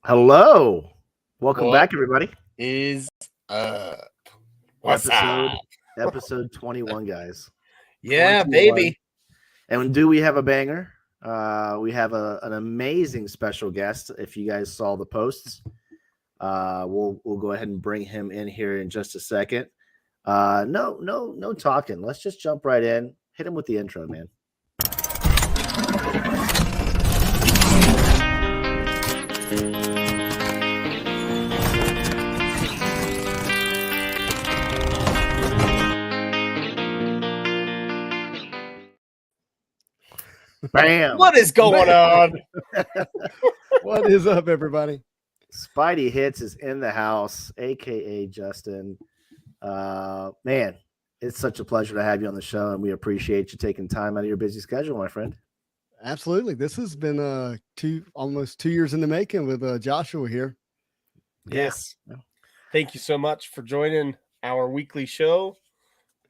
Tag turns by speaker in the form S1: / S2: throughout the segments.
S1: Hello. Welcome
S2: What
S1: back, everybody.
S2: is up? What's
S1: Episode
S2: up?
S1: episode 21, guys.
S2: Yeah,
S1: 21.
S2: baby.
S1: And do we have a banger? We have an amazing special guest. If you guys saw the posts, we'll go ahead and bring him in here in just a second. No talking. Let's just jump right in. Hit him with the intro, man. Bam.
S2: What is going on?
S3: What is up, everybody?
S1: Spidey Hits is in the house, aka Justin. Man, it's such a pleasure to have you on the show, and we appreciate you taking time out of your busy schedule, my friend.
S3: Absolutely. This has been almost 2 years in the making with Joshua here.
S2: Yes. Thank you so much for joining our weekly show.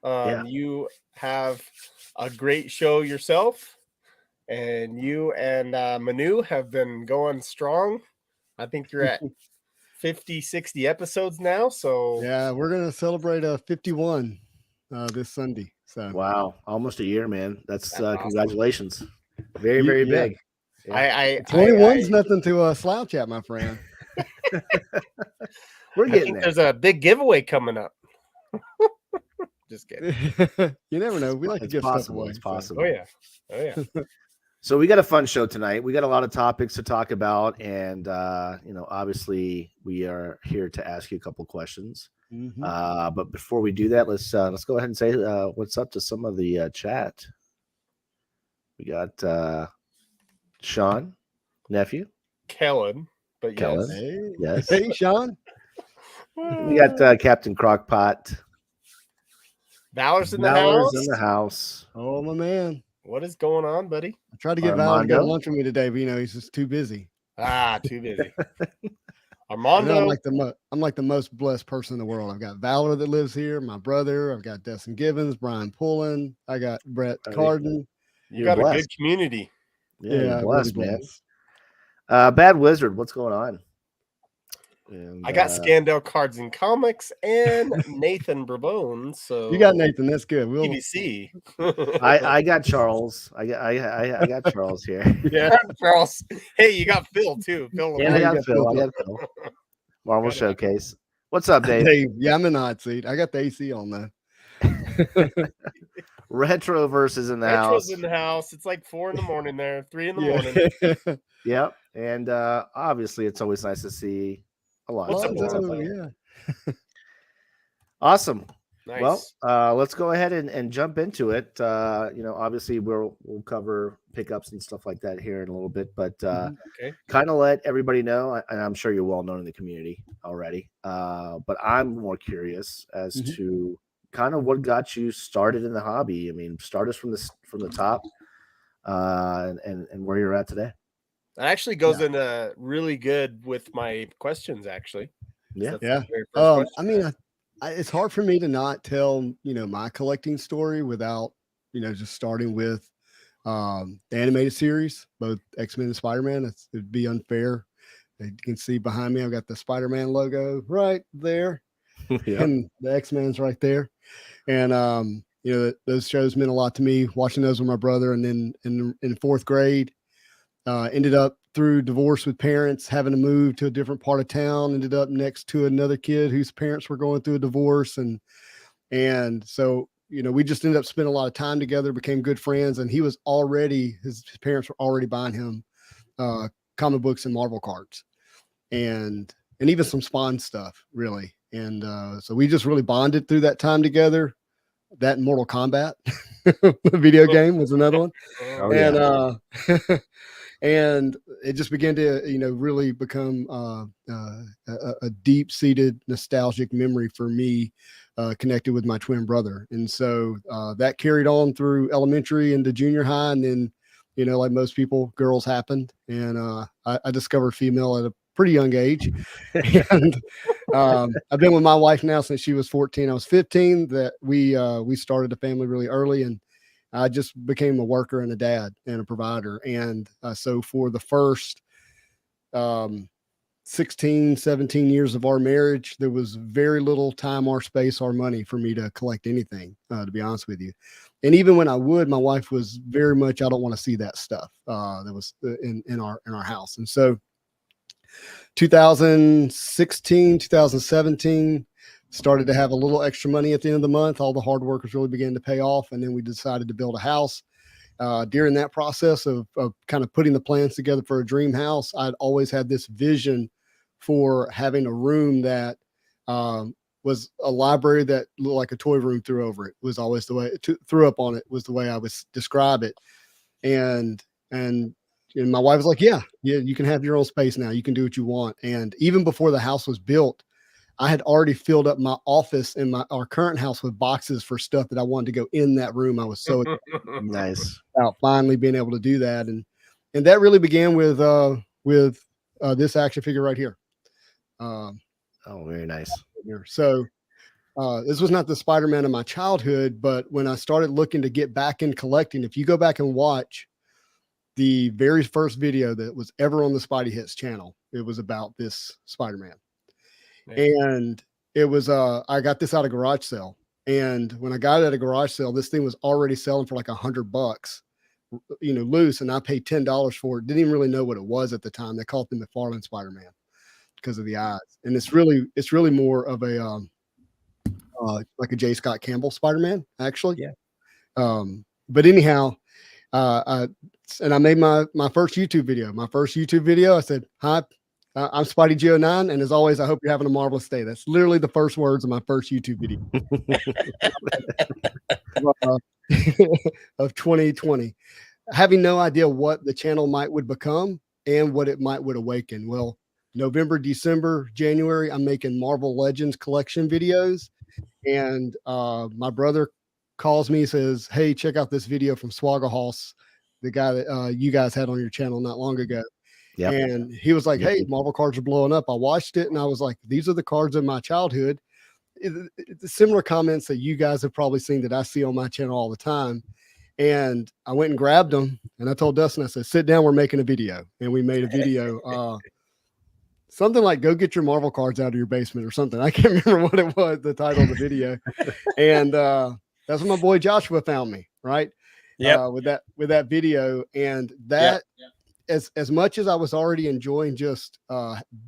S2: You have a great show yourself, and you and Manu have been going strong. I think you're at 50, 60 episodes now. So
S3: Yeah, we're gonna celebrate 51 this Sunday. So
S1: Wow, almost a year, man. That's
S2: awesome.
S1: Congratulations. Very
S3: Yeah.
S1: big. Yeah.
S2: I
S3: 21's nothing to slouch at, my friend.
S1: We're
S2: I
S1: getting
S2: think
S1: there.
S2: there's a big giveaway coming up. Just kidding.
S3: You never know. We like to
S1: It's
S3: give stuff
S1: possible.
S3: away.
S1: It's
S3: so.
S1: possible.
S2: Oh yeah.
S1: So we got a fun show tonight. We got a lot of topics to talk about, and obviously we are here to ask you a couple questions.
S3: Mhm.
S1: But before we do that, let's go ahead and say what's up to some of the chat. We got Sean, nephew,
S2: Kellen, but
S1: Kellen.
S2: yes.
S3: Hey,
S1: Yes.
S3: hey, Sean.
S1: We got Captain Crockpot.
S2: Valor's in the
S1: Valor's
S2: house.
S1: in the house.
S3: Oh, my man.
S2: What is going on, buddy?
S3: I tried to get Val to go to
S1: Armando.
S3: lunch with me today, but he's just too busy.
S2: Too busy.
S3: I know
S2: Armando.
S3: I'm like the most blessed person in the world. I've got Valor that lives here, my brother. I've got Destin Givens, Brian Pullen. I got Brett Carden.
S2: You
S1: You're
S2: got a
S1: blessed.
S2: good community.
S1: Yeah, you're blessed,
S3: really
S1: man.
S3: blessed.
S1: Bad Wizard, what's going on? And,
S2: I got Scandale Cards and Comics and Nathan Brabone. So
S3: You got Nathan. That's good. We'll
S2: PVC.
S1: I got Charles. I got Charles here.
S2: Yeah, Charles. Hey, you got Phil too. Phil.
S1: And I
S3: you
S1: got
S3: got
S1: Phil. I
S3: Phil.
S1: got Phil. Marvel Showcase. What's up, Dave?
S3: Dave. Yeah, I'm in the hot seat. I got the AC on though.
S1: Retroverse is in the
S2: Retro's
S1: house.
S2: in the house. It's like 4 a.m. there, 3 a.m.
S1: Yep. And obviously, it's always nice to see a lot.
S2: What's up,
S3: Lonzo, yeah.
S1: Awesome.
S2: Nice.
S1: Well, let's go ahead and jump into it. Obviously we'll cover pickups and stuff like that here in a little bit, but
S2: Okay.
S1: kind of let everybody know, and I'm sure you're well known in the community already. But I'm more curious as to kind of what got you started in the hobby. I mean, start us from the top, and where you're at today.
S2: That actually goes in really good with my questions, actually.
S1: Yeah.
S2: So that's the very first question.
S3: I mean, it's hard for me to not tell my collecting story without just starting with the animated series, both X-Men and Spider-Man. It'd be unfair. You can see behind me, I've got the Spider-Man logo right there, and the X-Men's right there. And those shows meant a lot to me. Watching those with my brother, and then in fourth grade, ended up through divorce with parents, having to move to a different part of town. Ended up next to another kid whose parents were going through a divorce, and so we just ended up spending a lot of time together, became good friends, and his parents were already buying him comic books and Marvel cards, and even some Spawn stuff, really. And so we just really bonded through that time together. That and Mortal Kombat, the video game, was another one.
S1: Oh, yeah.
S3: And and it just began to really become a deep-seated nostalgic memory for me, connected with my twin brother. And so that carried on through elementary into junior high, and then like most people, girls happened, and I discovered female at a pretty young age. And I've been with my wife now since she was 14. I was 15. That we started a family really early, and I just became a worker and a dad and a provider. And so for the first 16, 17 years of our marriage, there was very little time or space or money for me to collect anything, to be honest with you. And even when I would, my wife was very much, I don't want to see that stuff that was in our house. And so 2016, 2017, started to have a little extra money at the end of the month. All the hard work was really beginning to pay off. And then we decided to build a house. During that process of kind of putting the plans together for a dream house, I'd always had this vision for having a room that was a library that looked like a toy room threw over it. Was always the way it threw up on it was the way I would describe it. And my wife was like, yeah, you can have your own space now. You can do what you want. And even before the house was built, I had already filled up my office in our current house with boxes for stuff that I wanted to go in that room. I was so
S1: nice
S3: about finally being able to do that. And that really began with this action figure right here.
S1: Oh, very nice.
S3: So this was not the Spider-Man of my childhood, but when I started looking to get back in collecting, if you go back and watch the very first video that was ever on the Spidey Hits channel, it was about this Spider-Man. And it was I got this out of garage sale, and when I got it at a garage sale, this thing was already selling for like $100, loose, and I paid $10 for it. Didn't even really know what it was at the time. They called it the McFarlane Spider-Man because of the eyes, and it's really more of a like a J. Scott Campbell Spider-Man, actually.
S1: Yeah.
S3: But anyhow, I made my first YouTube video. My first YouTube video, I said, "Hi, I'm Spidey G09, and as always, I hope you're having a marvelous day." That's literally the first words of my first YouTube video of 2020. Having no idea what the channel would become and what it would awaken. Well, November, December, January, I'm making Marvel Legends collection videos, and my brother calls me, says, "Hey, check out this video from Swaggerhouse, the guy that you guys had on your channel not long ago." Yep. And he was like, "Hey, Marvel cards are blowing up." I watched it and I was like, these are the cards of my childhood. It's similar comments that you guys have probably seen that I see on my channel all the time. And I went and grabbed them and I told Dustin, I said, "Sit down, we're making a video." And we made a video, something like "Go get your Marvel cards out of your basement" or something. I can't remember what it was, the title of the video. And that's when my boy Joshua found me, right?
S2: Yeah.
S3: With that video. And that, as much as I was already enjoying just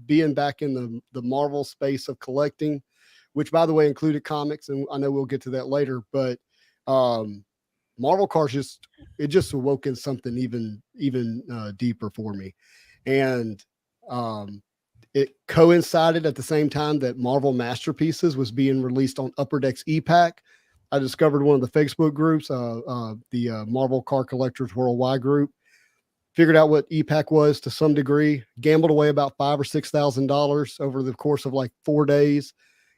S3: being back in the Marvel space of collecting, which by the way included comics, and I know we'll get to that later, but Marvel cards just awoke in something even deeper for me. And it coincided at the same time that Marvel Masterpieces was being released on Upper Decks E-Pack. I discovered one of the Facebook groups, the Marvel Card Collectors Worldwide group. Figured out what E-Pack was to some degree, gambled away about $5,000 or $6,000 over the course of like 4 days.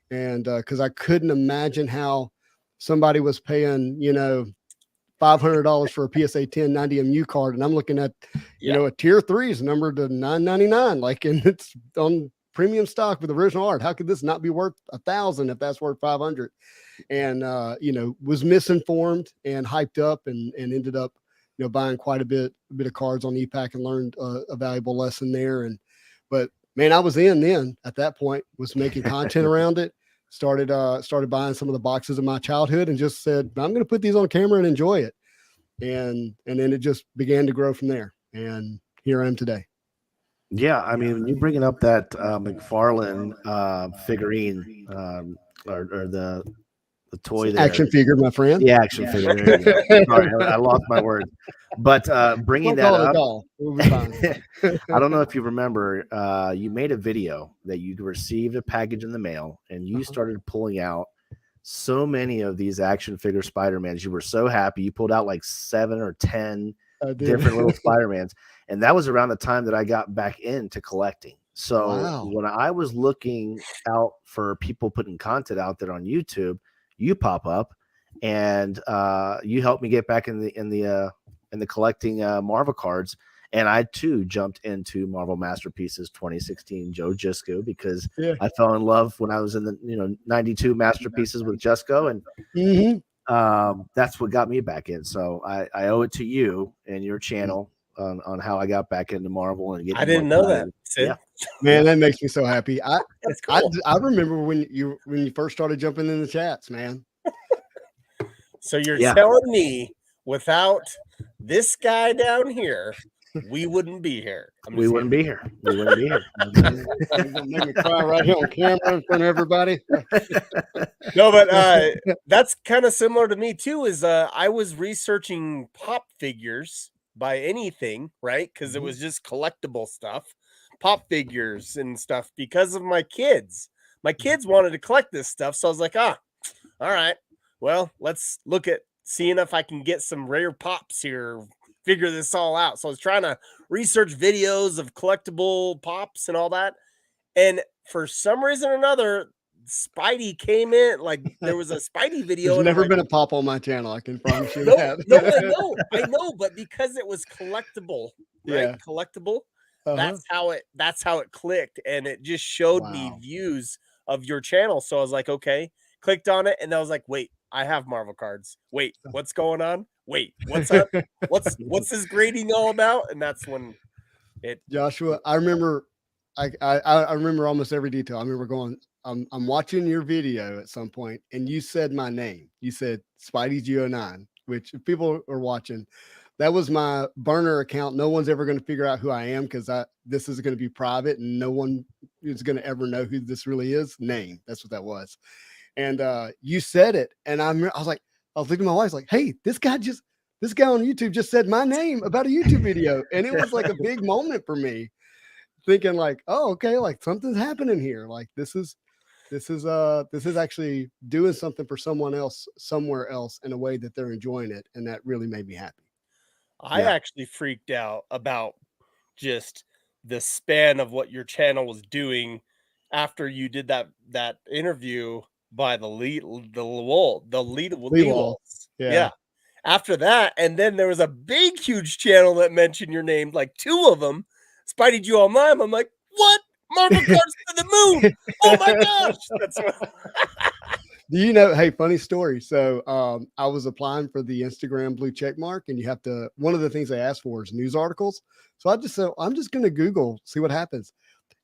S3: And because I couldn't imagine how somebody was paying, $500 for a PSA 10 90MU card. And I'm looking at, a tier 3 is numbered to $999, like, and it's on premium stock with original art. How could this not be worth $1,000 if that's worth $500? And, was misinformed and hyped up and ended up, buying quite a bit of cards on E-Pack and learned a valuable lesson there. But man, I was then at that point, was making content around it, started buying some of the boxes of my childhood and just said, "I'm going to put these on camera and enjoy it." And then it just began to grow from there. And here I am today.
S1: Yeah. I mean, when you bringing up that McFarlane figurine or the toy there.
S3: Action figure, my friend.
S1: Yeah, action figure. There you go. Sorry, I lost my words. But bringing that up,
S3: we'll be fine.
S1: I don't know if you remember, you made a video that you received a package in the mail, and you started pulling out so many of these action figure Spider-Mans. You were so happy. You pulled out like 7 or 10 different little Spider-Mans, and that was around the time that I got back into collecting. So when I was looking out for people putting content out there on YouTube, you pop up, and you helped me get back in the collecting Marvel cards, and I too jumped into Marvel Masterpieces 2016 Joe Jusko because I fell in love when I was in the 92 Masterpieces with Jusko, and that's what got me back in. So I owe it to you and your channel on how I got back into Marvel and getting.
S2: I didn't know that.
S1: Yeah,
S3: man, that makes me so happy.
S2: That's cool.
S3: I remember when you first started jumping in the chats, man.
S2: So you're telling me without this guy down here, we wouldn't be here.
S1: We wouldn't be here. We wouldn't be here.
S3: You're gonna make me cry right here on camera in front of everybody.
S2: No, but that's kind of similar to me too. Is I was researching pop figures by anything, right? Because it was just collectible stuff, pop figures and stuff. Because of my kids wanted to collect this stuff, so I was like, all right. Well, let's look at seeing if I can get some rare pops here, figure this all out. So I was trying to research videos of collectible pops and all that. And for some reason or another, Spidey came in, like there was a Spidey video.
S3: There's never been a pop on my channel, I can promise you that.
S2: No, I know, but because it was collectible, right?
S3: Yeah.
S2: Collectible, that's how it clicked, and it just showed me views of your channel. So I was like, okay, clicked on it, and I was like, wait, I have Marvel cards. Wait, what's going on? Wait, what's up? What's this grading all about? And that's when it.
S3: Joshua, I remember, I remember almost every detail. I remember going, I'm watching your video at some point, and you said my name. You said Spidey09, which if people are watching, that was my burner account. No one's ever going to figure out who I am because this is going to be private, and no one is going to ever know who this really is. Name. That's what that was. And you said it, and I was like, I was looking at my wife, like, hey, this guy on YouTube just said my name about a YouTube video, and it was like a big moment for me, thinking like, oh, okay, like something's happening here. Like this is actually doing something for someone else somewhere else in a way that they're enjoying it, and that really made me happy.
S2: I actually freaked out about just the span of what your channel was doing after you did that interview by the lead walls. Yeah. After that, and then there was a big, huge channel that mentioned your name, like two of them. Spidey Jew Online. I'm like, what? Marvel cards to the moon. Oh my gosh. That's what.
S3: Do you know, hey, funny story. So I was applying for the Instagram blue check mark, and you have to, one of the things they ask for is news articles. So I just said, I'm just going to Google, see what happens.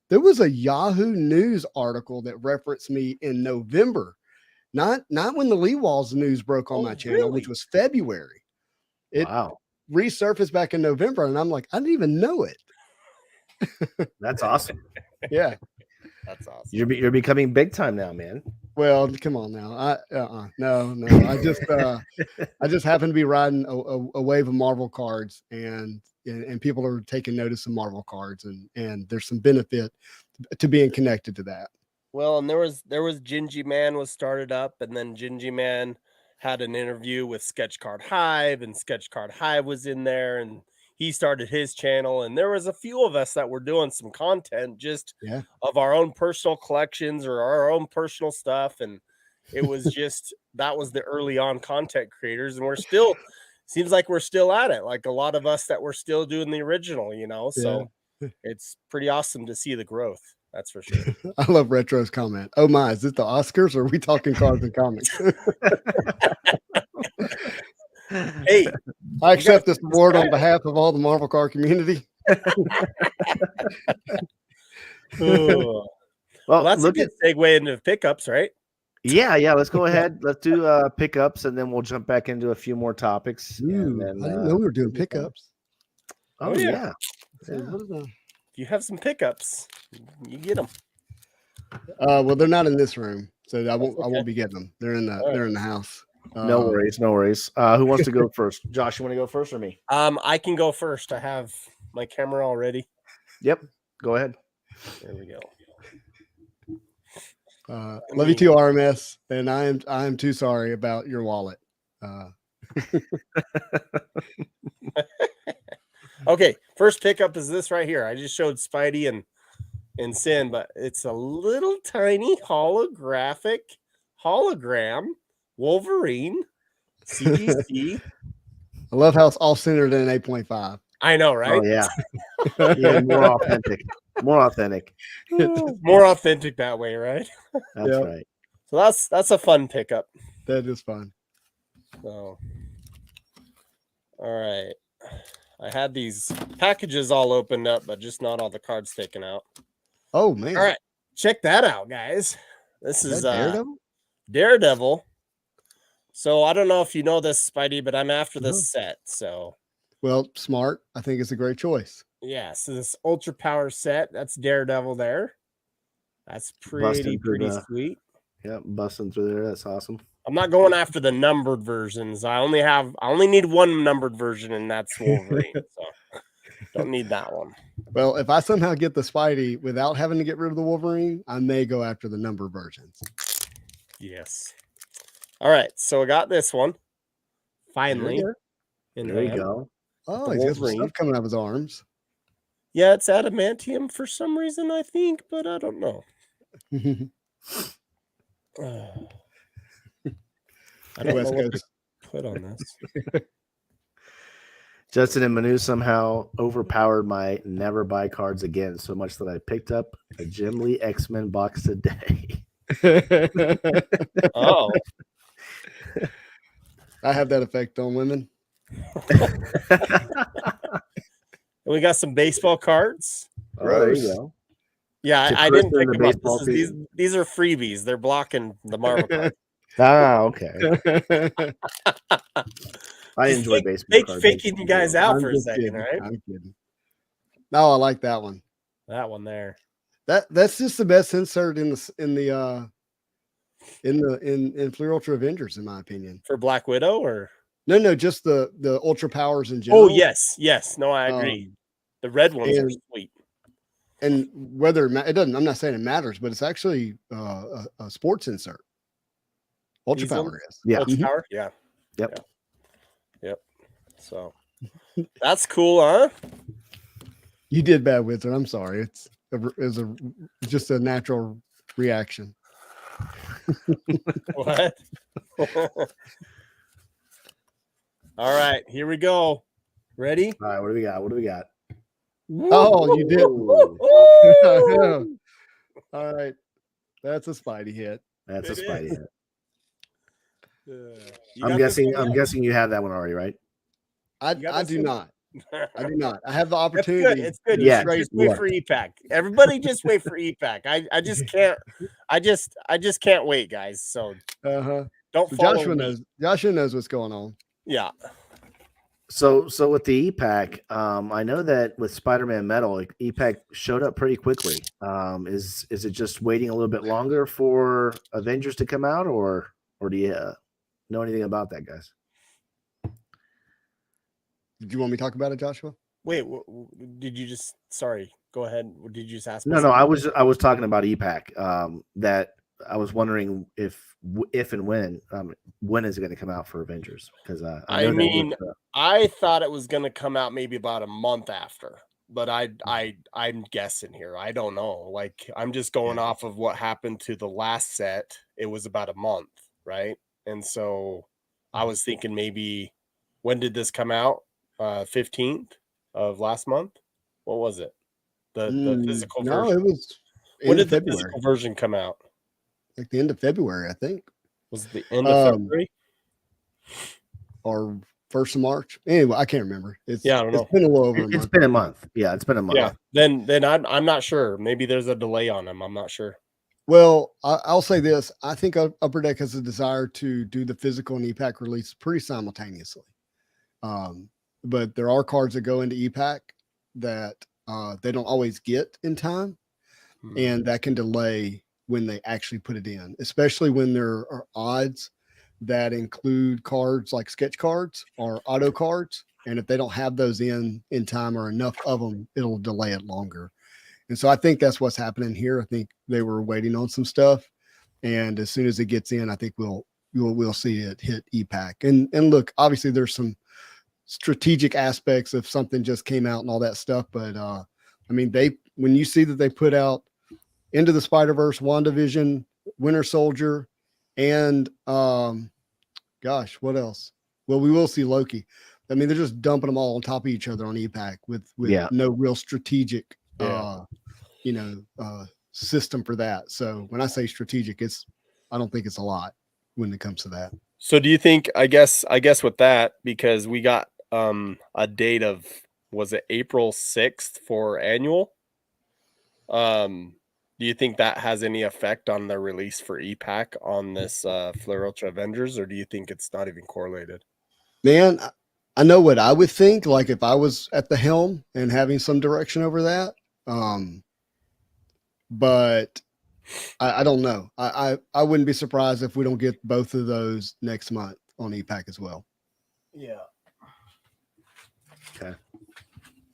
S3: There was a Yahoo News article that referenced me in November, not when the Lee Walls news broke on my channel, which was February. It resurfaced back in November, and I'm like, I didn't even know it.
S1: That's awesome.
S3: Yeah.
S2: That's awesome.
S1: You're becoming big time now, man.
S3: Well, come on now. No. I just happen to be riding a wave of Marvel cards, and people are taking notice of Marvel cards, and there's some benefit to being connected to that.
S2: Well, and there was Gingy Man was started up, and then Gingy Man had an interview with Sketch Card Hive, and Sketch Card Hive was in there, and he started his channel, and there was a few of us that were doing some content just of our own personal collections or our own personal stuff. And it was just, that was the early on content creators. And we're still, seems like we're still at it. Like a lot of us that were still doing the original, so it's pretty awesome to see the growth. That's for sure.
S3: I love Retro's comment. Oh my, is this the Oscars, or are we talking cards and comics?
S2: Hey,
S3: I accept this award on behalf of all the Marvel card community.
S2: Well, that's a good segue into pickups, right?
S1: Yeah. Let's go ahead. Let's do pickups, and then we'll jump back into a few more topics.
S3: And then, I didn't know we were doing pickups.
S1: Oh yeah.
S2: If you have some pickups, you get them.
S3: Well, they're not in this room, so I won't be getting them. They're in the house.
S1: No worries. Who wants to go first? Josh, you want to go first or me?
S2: I can go first. I have my camera all ready.
S1: Yep. Go ahead.
S2: There we go.
S3: Love you too, RMS. And I am too sorry about your wallet.
S2: Okay, first pickup is this right here. I just showed Spidey and Sin, but it's a little tiny hologram Wolverine CGC.
S3: I love how it's all centered in 8.5.
S2: I know, right?
S1: Oh yeah. Yeah, more authentic. More authentic
S2: that way, right?
S1: That's right.
S2: So that's a fun pickup.
S3: That is fun.
S2: So, all right. I had these packages all opened up, but just not all the cards taken out.
S3: Oh man!
S2: All right, check that out, guys. This is
S3: Daredevil.
S2: Daredevil. So I don't know if you know this, Spidey, but I'm after this set. So,
S3: well, smart. I think it's a great choice.
S2: Yeah. So this Ultra Power set, that's Daredevil there. That's pretty sweet.
S1: Yeah, busting through there. That's awesome.
S2: I'm not going after the numbered versions. I only need one numbered version, and that's Wolverine. So don't need that one.
S3: Well, if I somehow get the Spidey without having to get rid of the Wolverine, I may go after the number versions.
S2: Yes. All right. So I got this one. Finally.
S1: There you go.
S3: Oh, he's got some stuff coming out of his arms.
S2: Yeah, it's adamantium for some reason, I think, but I don't know. I don't know what to put on this.
S1: Justin and Manu somehow overpowered my never buy cards again so much that I picked up a Jim Lee X-Men box today.
S2: Oh.
S3: I have that effect on women.
S2: We got some baseball cards.
S1: Oh, there you go.
S2: Yeah, I didn't pick them up. These are freebies. They're blocking the Marvel cards.
S1: Okay. I enjoy baseball cards.
S2: Faking you guys out for a second, right?
S3: I'm kidding. No, I like that one.
S2: That one there.
S3: That's just the best insert in Fleer Ultra Avengers, in my opinion.
S2: For Black Widow, or
S3: no, just the Ultra Powers in general.
S2: Oh yes. No, I agree. The red ones are sweet.
S3: And whether it doesn't, I'm not saying it matters, but it's actually a sports insert. Ultra Power is.
S1: Yeah.
S2: Ultra Power? Yeah.
S1: Yep.
S2: So that's cool, huh?
S3: You did bad, Wizard. I'm sorry. It's just a natural reaction.
S2: What? All right, here we go. Ready?
S1: All right, what do we got?
S3: Oh, you did. All right. That's a Spidey hit.
S1: That's a Spidey hit. I'm guessing you have that one already, right?
S3: I do not. I do not. I have the opportunity.
S2: It's good.
S1: Yeah,
S2: Just wait for EPAC. Everybody just wait for EPAC. I just can't. I just can't wait, guys. So don't follow
S3: Joshua
S2: me.
S3: knows. Joshua knows what's going on.
S2: Yeah.
S1: So with the EPAC, I know that with Spider-Man Metal, EPAC showed up pretty quickly. Is it just waiting a little bit longer for Avengers to come out, or do you know anything about that, guys?
S3: Did you want me to talk about it, Joshua?
S2: Wait, did you just? Sorry, go ahead. Did you just ask me?
S1: No, I was talking about EPAC. That I was wondering if and when is it going to come out for Avengers? Because
S2: I thought it was going to come out maybe about a month after, but I'm guessing here. I don't know. Like, I'm just going off of what happened to the last set. It was about a month, right? And so I was thinking maybe, when did this come out? 15th of last month. What was it? The physical version.
S3: No, it was.
S2: When did the physical version come out?
S3: Like the end of February, I think.
S2: Was it the end of February?
S3: Or 1st of March? Anyway, I can't remember.
S2: I don't know.
S3: It's been a little over a month.
S1: It's been a month. Yeah, it's been a month.
S2: Yeah. Then I'm not sure. Maybe there's a delay on them. I'm not sure.
S3: Well, I'll say this. I think Upper Deck has a desire to do the physical and EPAC release pretty simultaneously. But there are cards that go into EPAC that they don't always get in time, and that can delay when they actually put it in, especially when there are odds that include cards like sketch cards or auto cards. And if they don't have those in time or enough of them, it'll delay it longer. And so I think that's what's happening here. I think they were waiting on some stuff, and as soon as it gets in, I think we'll see it hit EPAC. And look, obviously there's some strategic aspects of something just came out and all that stuff, but I mean, when you see that they put out Into the Spider-Verse, WandaVision, Winter Soldier, and gosh, what else? Well, we will see Loki. I mean, they're just dumping them all on top of each other on EPAC with no real strategic system for that. So when I say strategic, I don't think it's a lot when it comes to that.
S2: So do you think, I guess with that, because we got a date of was it April 6th for annual? Do you think that has any effect on the release for EPAC on this Flare Ultra Avengers, or do you think it's not even correlated?
S3: Man, I know what I would think, like if I was at the helm and having some direction over that. But I don't know. I wouldn't be surprised if we don't get both of those next month on EPAC as well.
S2: Yeah.
S1: Okay.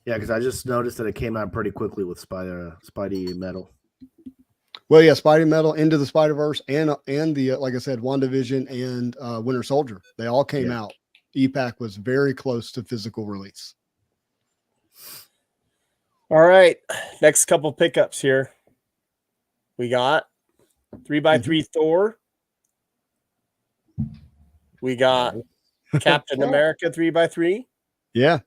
S1: Yeah, because I just noticed that it came out pretty quickly with Spidey Metal.
S3: Well, yeah, Spidey Metal, Into the Spider-Verse, and the like I said, WandaVision and Winter Soldier. They all came out. EPAC was very close to physical release.
S2: All right. Next couple pickups here. We got 3x3 Thor. We got Captain America 3x3.
S3: Yeah.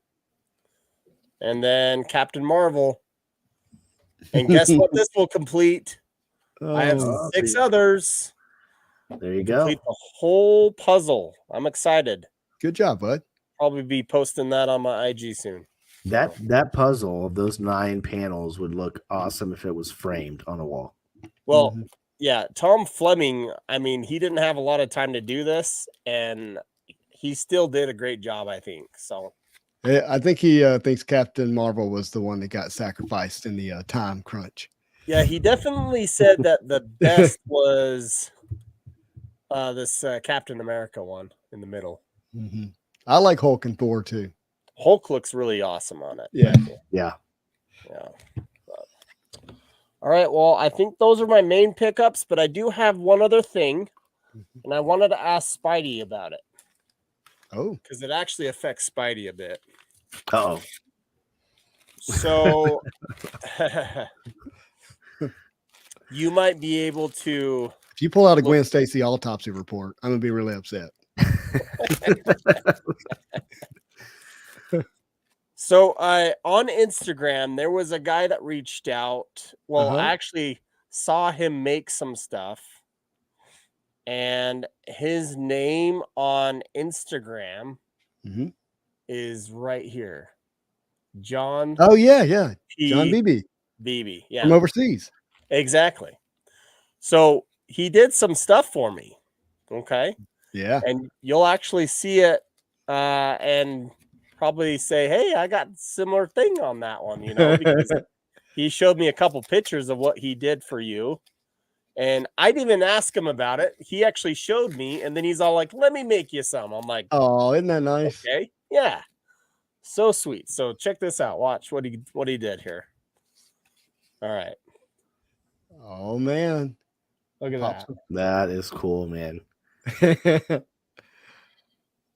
S2: And then Captain Marvel. And guess what this will complete? I have 6 others.
S1: There you go.
S2: Complete the whole puzzle. I'm excited.
S3: Good job, bud.
S2: Probably be posting that on my IG soon.
S1: That puzzle of those 9 panels would look awesome if it was framed on a wall.
S2: Well, yeah, Tom Fleming, I mean, he didn't have a lot of time to do this, and he still did a great job, I think. So
S3: I think he thinks Captain Marvel was the one that got sacrificed in the time crunch.
S2: yeah, he definitely said that the best was this Captain America one in the middle.
S3: Mm-hmm. I like Hulk and Thor too.
S2: Hulk looks really awesome on it.
S3: Yeah.
S1: Yeah.
S2: All right. Well, I think those are my main pickups, but I do have one other thing, and I wanted to ask Spidey about it.
S3: Oh,
S2: because it actually affects Spidey a bit.
S1: Oh.
S2: So you might be able to.
S3: If you pull out a Gwen Stacy autopsy report, I'm gonna be really upset.
S2: So on Instagram, there was a guy that reached out. Well, I actually saw him make some stuff. And his name on Instagram is right here. John.
S3: Oh, yeah. John Beebe.
S2: Beebe. Yeah.
S3: From overseas.
S2: Exactly. So he did some stuff for me. Okay.
S3: Yeah.
S2: And you'll actually see it and probably say, hey, I got a similar thing on that one, because he showed me a couple pictures of what he did for you. And I didn't even ask him about it. He actually showed me, and then he's all like, let me make you some. I'm like,
S3: oh, isn't that nice?
S2: Okay. Yeah. So sweet. So check this out. Watch what he did here. All right.
S3: Oh, man.
S2: Look at that.
S1: That is cool, man.
S3: That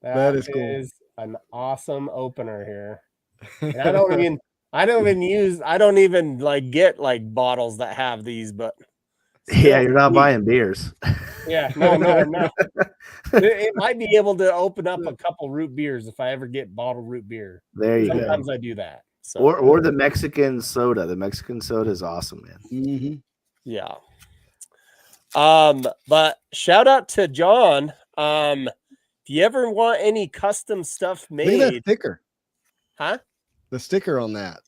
S3: is cool.
S2: Is an awesome opener here. And I don't even like get like bottles that have these, but
S1: yeah, you're not buying beers.
S2: Yeah, no. It might be able to open up a couple root beers if I ever get bottled root beer.
S1: There you go.
S2: Sometimes I do that. So.
S1: Or the Mexican soda. The Mexican soda is awesome, man.
S3: Mm-hmm.
S2: Yeah. But shout out to John. If you ever want any custom stuff made,
S3: look at that sticker.
S2: Huh?
S3: The sticker on that.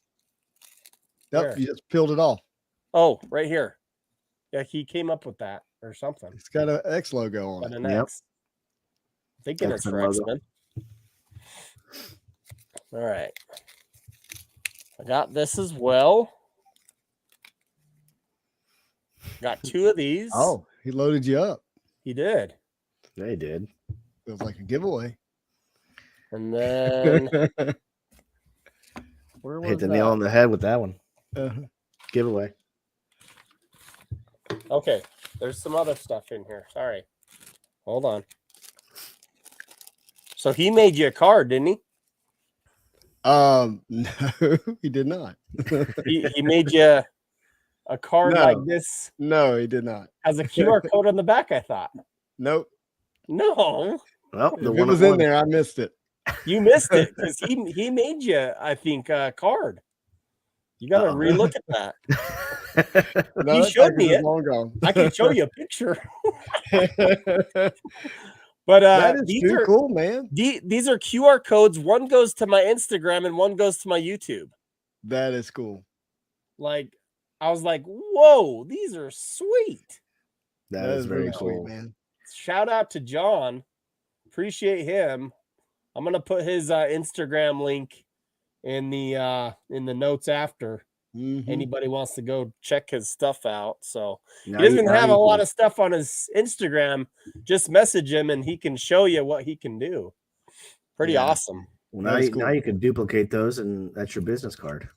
S3: Yep,
S2: Where?
S3: you just peeled it off.
S2: Oh, right here. Yeah, he came up with that or something.
S3: It's got an X logo on it.
S2: An X. I'm thinking it's for X-Men. All right. I got this as well. Got 2 of these.
S3: Oh, he loaded you up.
S2: He did.
S1: They did.
S3: It was like a giveaway.
S2: And then where was
S1: hit the
S2: that?
S1: nail on the head with that one. Giveaway.
S2: Okay, there's some other stuff in here. Sorry. Hold on. So he made you a card, didn't he?
S3: No, he did not.
S2: he made you a card like this.
S3: No, he did not.
S2: Has a QR code on the back, I thought.
S3: Nope.
S2: No.
S1: Well,
S3: if it was in there, I missed it.
S2: You missed it because he made you, I think, a card. You got to relook at that.
S3: No,
S2: he showed me it.
S3: Long gone.
S2: I can show you a picture. But
S3: that is
S2: these
S3: too
S2: are
S3: cool, man.
S2: these are QR codes. One goes to my Instagram and one goes to my YouTube.
S3: That is cool.
S2: Like, I was like, whoa, these are sweet.
S1: That is very
S3: really
S1: cool,
S3: sweet, man.
S2: Shout out to John. Appreciate him. I'm gonna put his Instagram link in the notes after. Anybody wants to go check his stuff out. So
S1: now
S2: he doesn't have a lot
S1: can-
S2: of stuff on his Instagram. Just message him and he can show you what he can do. Pretty awesome.
S1: Well,
S3: That is
S1: now you can duplicate those, and that's your business card.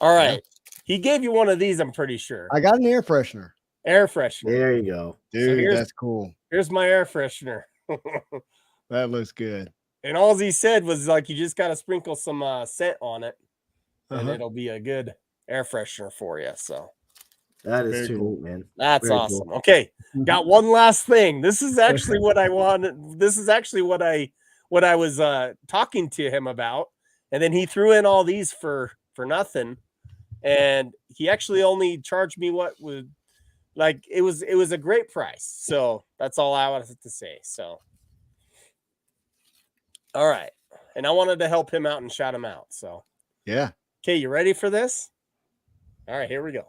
S2: All right. He gave you one of these, I'm pretty sure.
S3: I got an air freshener.
S2: Air freshener.
S1: There you go.
S3: Dude, that's cool.
S2: Here's my air freshener.
S3: That looks good.
S2: And all he said was like, you just got to sprinkle some scent on it, and it'll be a good air freshener for you. So
S1: that is too neat, man.
S2: That's awesome. Cool. Okay, got one last thing. This is actually what I wanted. This is actually what I was talking to him about, and then he threw in all these for nothing, and he actually only charged me what would like it was a great price. So that's all I wanted to say. So. All right. And I wanted to help him out and shout him out. So,
S3: yeah.
S2: Okay. You ready for this? All right. Here we go.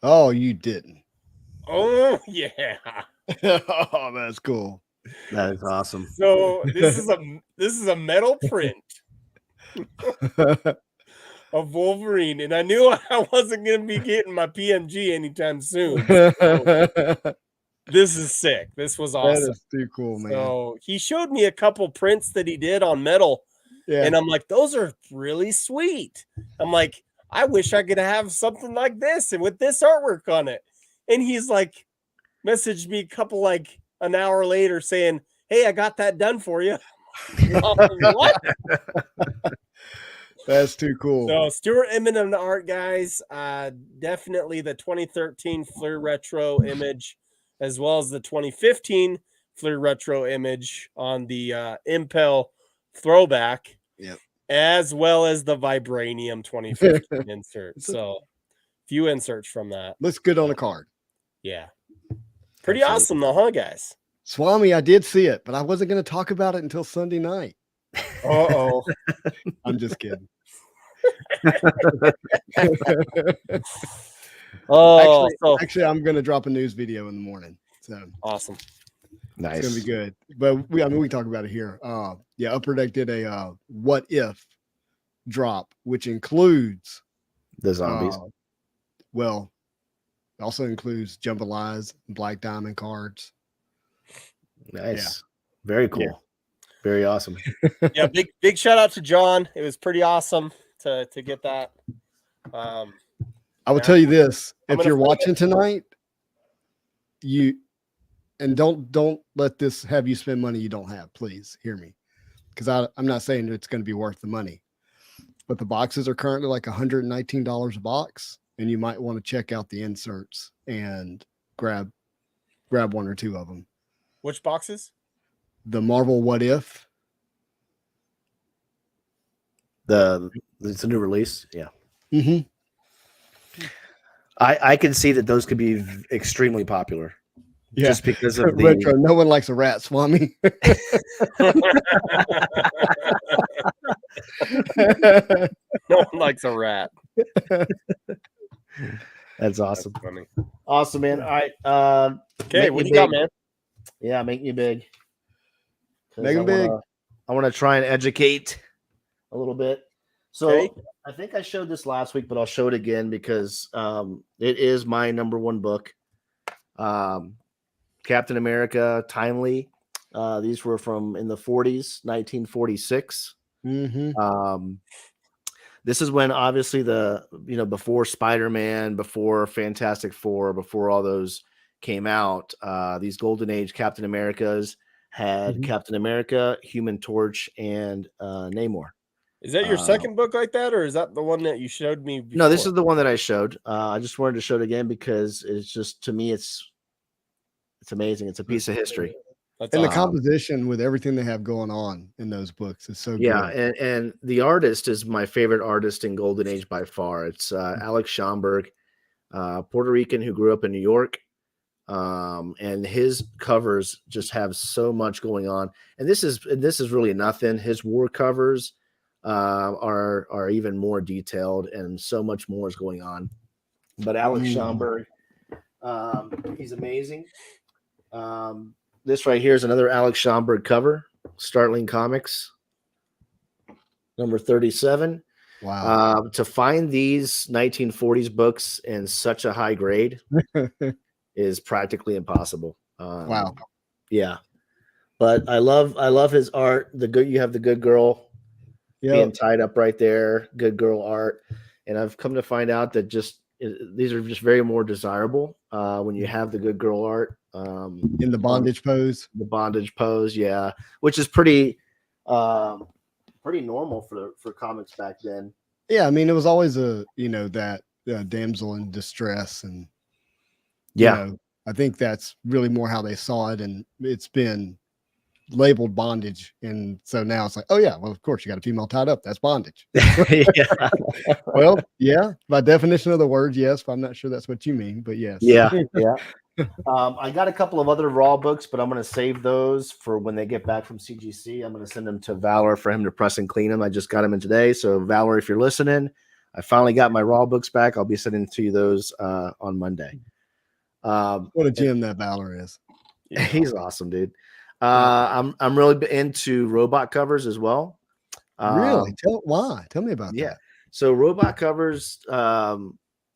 S3: Oh, you didn't.
S2: Oh, yeah.
S3: Oh, that's cool.
S1: That is awesome.
S2: So this is a metal print of Wolverine. And I knew I wasn't going to be getting my PMG anytime soon. So, this is sick. This was awesome.
S3: That is too cool, man.
S2: So he showed me a couple prints that he did on metal. Yeah. And I'm like, those are really sweet. I'm like, I wish I could have something like this and with this artwork on it. And he's like, messaged me a couple, like an hour later saying, hey, I got that done for you. What?
S3: That's too cool.
S2: So Stuart Eminem, the art guys, definitely the 2013 Fleer Retro image, as well as the 2015 Fleer Retro image on the Impel throwback, as well as the Vibranium 2015 insert. So, few inserts from that.
S3: Looks good on a card.
S2: Yeah. Pretty awesome though, huh, guys?
S3: Swami, I did see it, but I wasn't going to talk about it until Sunday night.
S2: Uh-oh.
S3: I'm just kidding. Actually, I'm going to drop a news video in the morning. So
S2: awesome.
S1: Nice.
S3: It's going to be good. But we talk about it here. Upper Deck did a what if drop, which includes
S1: the zombies.
S3: It also includes jambalayas, Black Diamond cards.
S1: Nice. Yeah. Very cool. Yeah. Very awesome.
S2: Yeah, big shout out to John. It was pretty awesome to get that.
S3: I will tell you this: if you're watching tonight, don't let this have you spend money you don't have. Please hear me, because I'm not saying it's going to be worth the money, but the boxes are currently like $119 a box, and you might want to check out the inserts and grab one or two of them.
S2: Which boxes?
S3: The Marvel What If.
S1: It's a new release. Yeah.
S3: Mm-hmm.
S1: I can see that those could be extremely popular.
S3: Yeah.
S1: Just because of the
S3: retro. No one likes a rat, Swami.
S2: No one likes a rat.
S1: That's awesome.
S2: That's funny.
S1: Awesome, man. All right.
S2: Okay, what do you got, man?
S1: Yeah, make me big.
S3: Make them big.
S1: I want to try and educate a little bit. So I think I showed this last week, but I'll show it again because it is my number one book. Captain America, Timely. These were from in the 40s, 1946.
S3: Mm-hmm.
S1: This is when obviously before Spider-Man, before Fantastic Four, before all those came out, these golden age Captain Americas had Captain America, Human Torch, and Namor.
S2: Is that your second book like that, or is that the one that you showed me before?
S1: No, this is the one that I showed. I just wanted to show it again because it's just, to me, it's amazing. It's a piece of history.
S3: And the composition with everything they have going on in those books is so good.
S1: Yeah, and the artist is my favorite artist in Golden Age by far. It's Alex Schomburg, Puerto Rican who grew up in New York. and his covers just have so much going on. And this is really nothing. His war covers are even more detailed, and so much more is going on. But Alex Schomburg, he's amazing. This right here is another Alex Schomburg cover, Startling Comics, number 37.
S3: Wow.
S1: To find these 1940s books in such a high grade is practically impossible.
S3: Wow.
S1: Yeah. But I love his art. You have the good girl being tied up right there, good girl art. And I've come to find out that these are just very more desirable when you have the good girl art.
S3: In the bondage pose.
S1: The bondage pose, yeah. Which is pretty normal for comics back then.
S3: Yeah, I mean, it was always that damsel in distress, and I think that's really more how they saw it, and it's been labeled bondage, and so now it's like, oh yeah, well of course you got a female tied up, that's bondage. Well, yeah, by definition of the word, yes, but I'm not sure that's what you mean, but yes.
S1: Yeah. I got a couple of other Raw books, but I'm going to save those for when they get back from CGC. I'm going to send them to Valor for him to press and clean them. I just got them in today. So Valor, if you're listening, I finally got my Raw books back. I'll be sending to you those on Monday.
S3: What a gem that Valor is.
S1: He's awesome, dude. I'm really into robot covers as well.
S3: Really? Tell me about that.
S1: So robot covers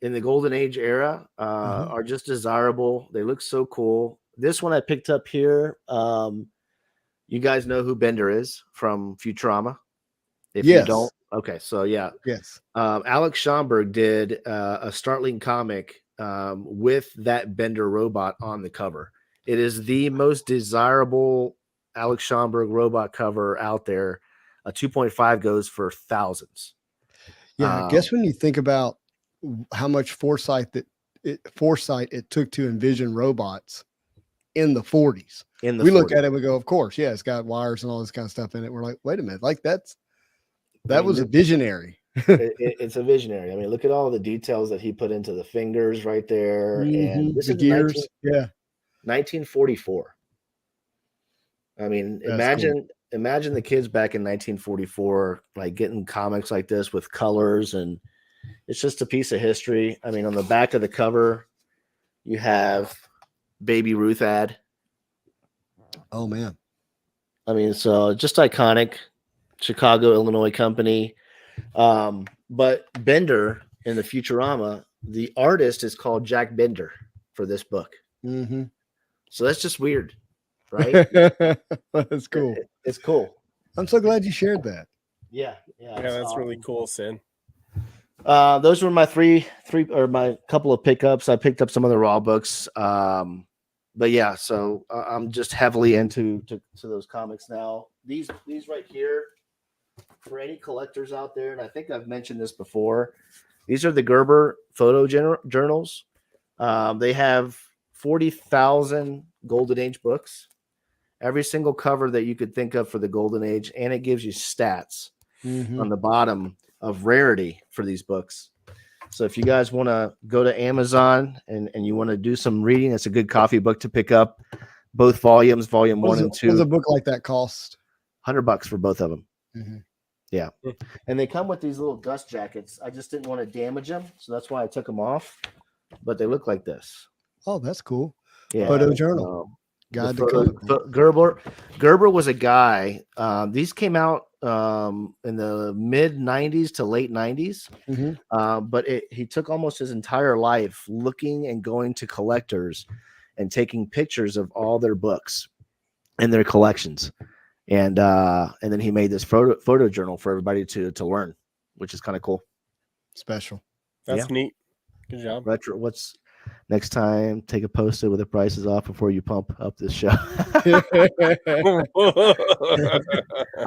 S1: in the Golden Age era are just desirable. They look so cool. This one I picked up here. You guys know who Bender is from Futurama? If you don't, okay. So yeah.
S3: Yes.
S1: Alex Schomburg did a Startling comic with that Bender robot on the cover. It is the most desirable Alex Schomburg robot cover out there. A 2.5 goes for thousands.
S3: Yeah, I guess when you think about how much foresight it took to envision robots in the 40s. We look at it and we go, of course, yeah, it's got wires and all this kind of stuff in it. We're like, wait a minute, like that was a visionary.
S1: It's a visionary. I mean, look at all the details that he put into the fingers right there. And this
S3: the
S1: is
S3: gears.
S1: 1944. I mean, imagine the kids back in 1944, like getting comics like this with colors, and it's just a piece of history. I mean, on the back of the cover, you have Baby Ruth ad.
S3: Oh man.
S1: I mean, so just iconic. Chicago, Illinois company. But Bender in the Futurama, the artist is called Jack Bender for this book. So that's just weird, right?
S3: That's cool.
S1: It's cool.
S3: I'm so glad you shared that.
S2: Yeah, that's really cool, Sin.
S1: Those were my three or my couple of pickups. I picked up some other Raw books. But yeah, so I'm just heavily into those comics now. These right here, for any collectors out there, and I think I've mentioned this before, these are the Gerber photo journals. They have 40,000 Golden Age books, every single cover that you could think of for the Golden Age, and it gives you stats on the bottom of rarity for these books. So if you guys want to go to Amazon and you want to do some reading, it's a good coffee book to pick up. Both volumes, volume 1 and 2.
S3: What does a book like that cost?
S1: $100 for both of them. Yeah. And they come with these little dust jackets. I just didn't want to damage them, so that's why I took them off. But they look like this.
S3: Oh, that's cool.
S1: Yeah.
S3: Photo journal. Guide to comic.
S1: Gerber was a guy. These came out in the mid 90s to late 90s. But he took almost his entire life looking and going to collectors and taking pictures of all their books and their collections. And then he made this photo journal for everybody to learn, which is kind of cool.
S3: Special.
S2: That's neat. Good job.
S1: Retro. What's next time? Take a post-it with the prices off before you pump up this show. I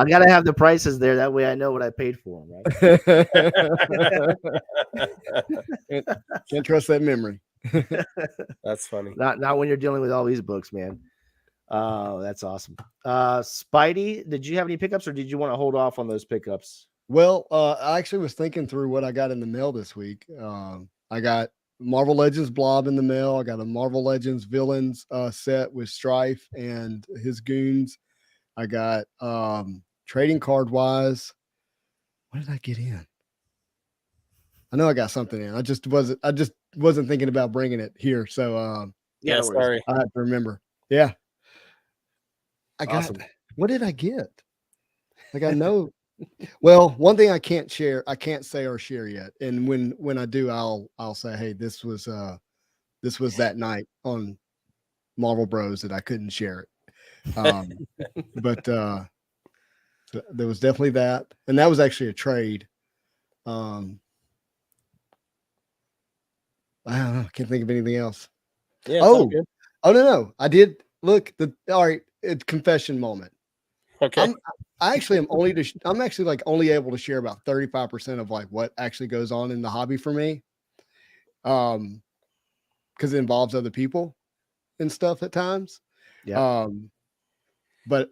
S1: gotta have the prices there. That way I know what I paid for them,
S3: right? Can't trust that memory.
S2: That's funny.
S1: Not when you're dealing with all these books, man. Oh, that's awesome. Spidey, did you have any pickups, or did you want to hold off on those pickups?
S3: Well, I actually was thinking through what I got in the mail this week. I got Marvel Legends blob in the mail. I got a Marvel Legends villains set with Strife and his goons. I got trading card wise. What did I get in? I know I got something in. I just wasn't thinking about bringing it here. So
S2: yeah, sorry.
S3: I have to remember. Yeah. I got
S1: Awesome.
S3: What did I get? Like I know. Well, one thing I can't say or share yet. And when I do, I'll say, hey, this was that night on Marvel Bros that I couldn't share it. But there was definitely that. And that was actually a trade. I don't know. I can't think of anything else.
S2: Yeah.
S3: Oh no. I did look all right. It's confession moment.
S2: Okay.
S3: I'm actually like only able to share about 35% of like what actually goes on in the hobby for me. Because it involves other people and stuff at times.
S1: Yeah.
S3: But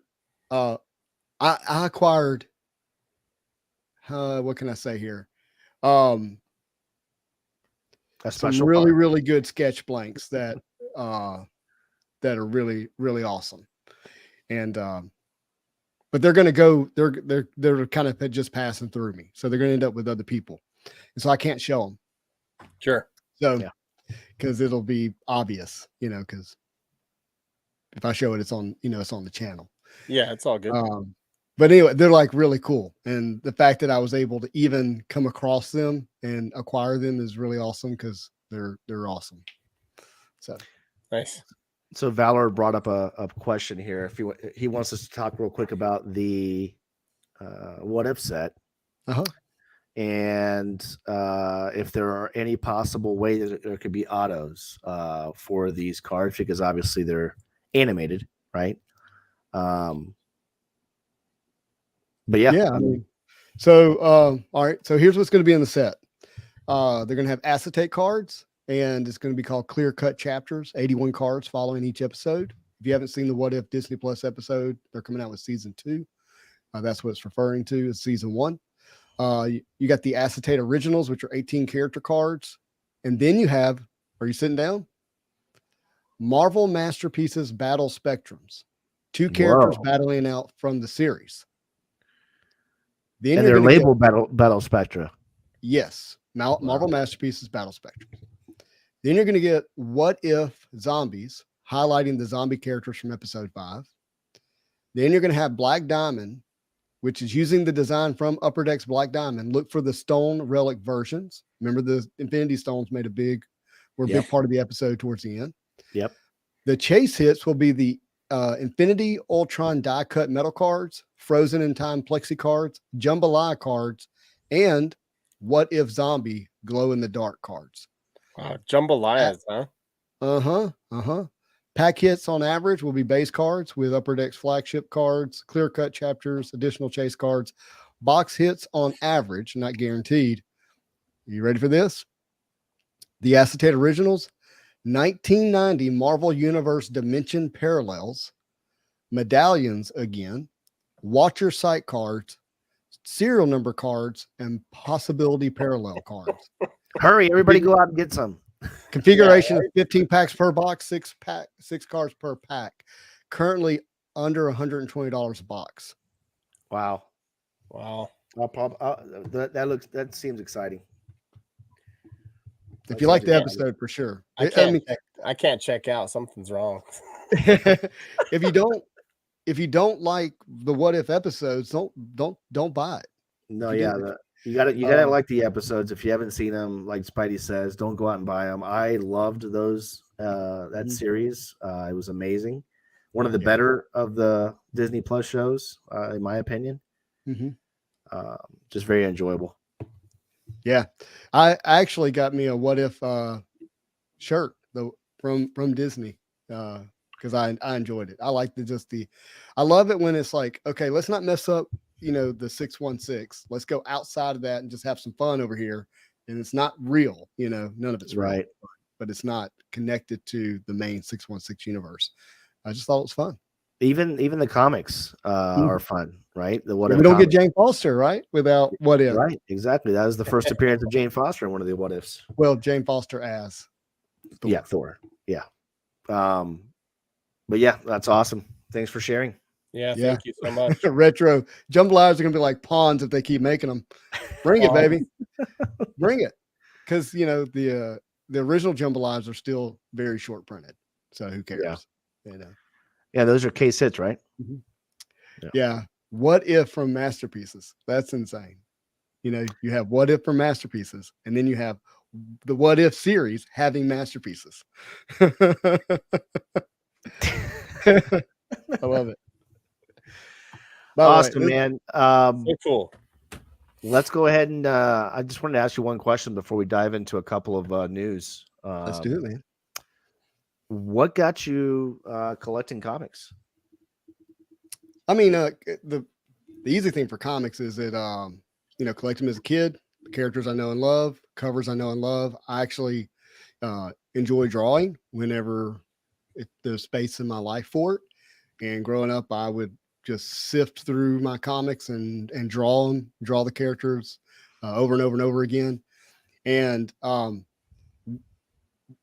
S3: I acquired what can I say here? Some really, really good sketch blanks that are really, really awesome. And but they're going to go, they're kind of just passing through me. So they're going to end up with other people. And so I can't show them.
S2: Sure.
S3: So, because it'll be obvious, because if I show it, it's on the channel.
S2: Yeah, it's all good.
S3: But anyway, they're like really cool. And the fact that I was able to even come across them and acquire them is really awesome because they're awesome. So
S2: nice.
S1: So Valor brought up a question here. If he wants us to talk real quick about the what if set, and if there are any possible way that there could be autos for these cards, because obviously they're animated, right? But yeah.
S3: I mean, so all right. So here's what's going to be in the set. They're going to have acetate cards. And it's going to be called Clear Cut Chapters, 81 cards following each episode. If you haven't seen the What If Disney Plus episode, they're coming out with season 2. That's what it's referring to as season 1. You got the acetate originals, which are 18 character cards. And then you have, are you sitting down? Marvel Masterpieces Battle Spectrums. 2 characters battling out from the series.
S1: Then and they're labeled Battle Spectra.
S3: Yes. Marvel Masterpieces Battle Spectrums. Then you're going to get What If Zombies, highlighting the zombie characters from episode 5. Then you're going to have Black Diamond, which is using the design from Upper Deck's Black Diamond. Look for the stone relic versions. Remember the Infinity Stones were a big part of the episode towards the end.
S1: Yep.
S3: The chase hits will be the Infinity Ultron die cut metal cards, Frozen in Time plexi cards, Jambalaya cards, and What If Zombie glow in the dark cards.
S2: Wow, jambalayas, huh?
S3: Pack hits on average will be base cards with Upper Deck's flagship cards, clear cut chapters, additional chase cards. Box hits on average, not guaranteed. Are you ready for this? The acetate originals, 1990 Marvel Universe Dimension Parallels, medallions again, Watcher Sight cards, serial number cards, and possibility parallel cards.
S1: Hurry, everybody go out and get some.
S3: Configuration of 15 packs per box, 6 cards per pack. Currently under $120 a box.
S1: Wow. That seems exciting.
S3: If you like the episode, for sure.
S2: I can't check out. Something's wrong.
S3: If you don't like the What If episodes, don't buy it.
S1: No, you gotta like the episodes. If you haven't seen them, like Spidey says, don't go out and buy them. I loved those that series. It was amazing. One of the better of the Disney Plus shows, in my opinion. Just very enjoyable.
S3: Yeah, I actually got me a What If shirt from Disney because I enjoyed it. I like I love it when it's like, okay, let's not mess up the 616. Let's go outside of that and just have some fun over here. And it's not real, none of it's
S1: right,
S3: but it's not connected to the main 616 universe. I just thought it was fun.
S1: Even the comics are fun, right? The What
S3: we
S1: If
S3: don't
S1: comics.
S3: get Jane Foster, right? Without What If.
S1: Right, exactly. That was the first appearance of Jane Foster in one of the What Ifs.
S3: Well, Jane Foster as
S1: Thor. Yeah, Thor. Yeah. But yeah, that's awesome. Thanks for sharing.
S2: Yeah, thank you so much.
S3: Retro jambalayas are gonna be like pawns if they keep making them. Bring it, baby. Bring it. Because the original jambalayas are still very short printed. So who cares?
S1: Yeah, those are case hits, right?
S3: Mm-hmm. Yeah. What If from Masterpieces. That's insane. You have What If from Masterpieces, and then you have the What If series having Masterpieces. I love it.
S1: Awesome, man.
S2: So cool.
S1: Let's go ahead and I just wanted to ask you one question before we dive into a couple of news.
S3: Let's do it, man.
S1: What got you collecting comics?
S3: I mean, the easy thing for comics is that collect them as a kid. The characters I know and love, covers I know and love. I actually enjoy drawing whenever there's space in my life for it. And growing up, I would just sift through my comics and draw the characters over and over and over again. And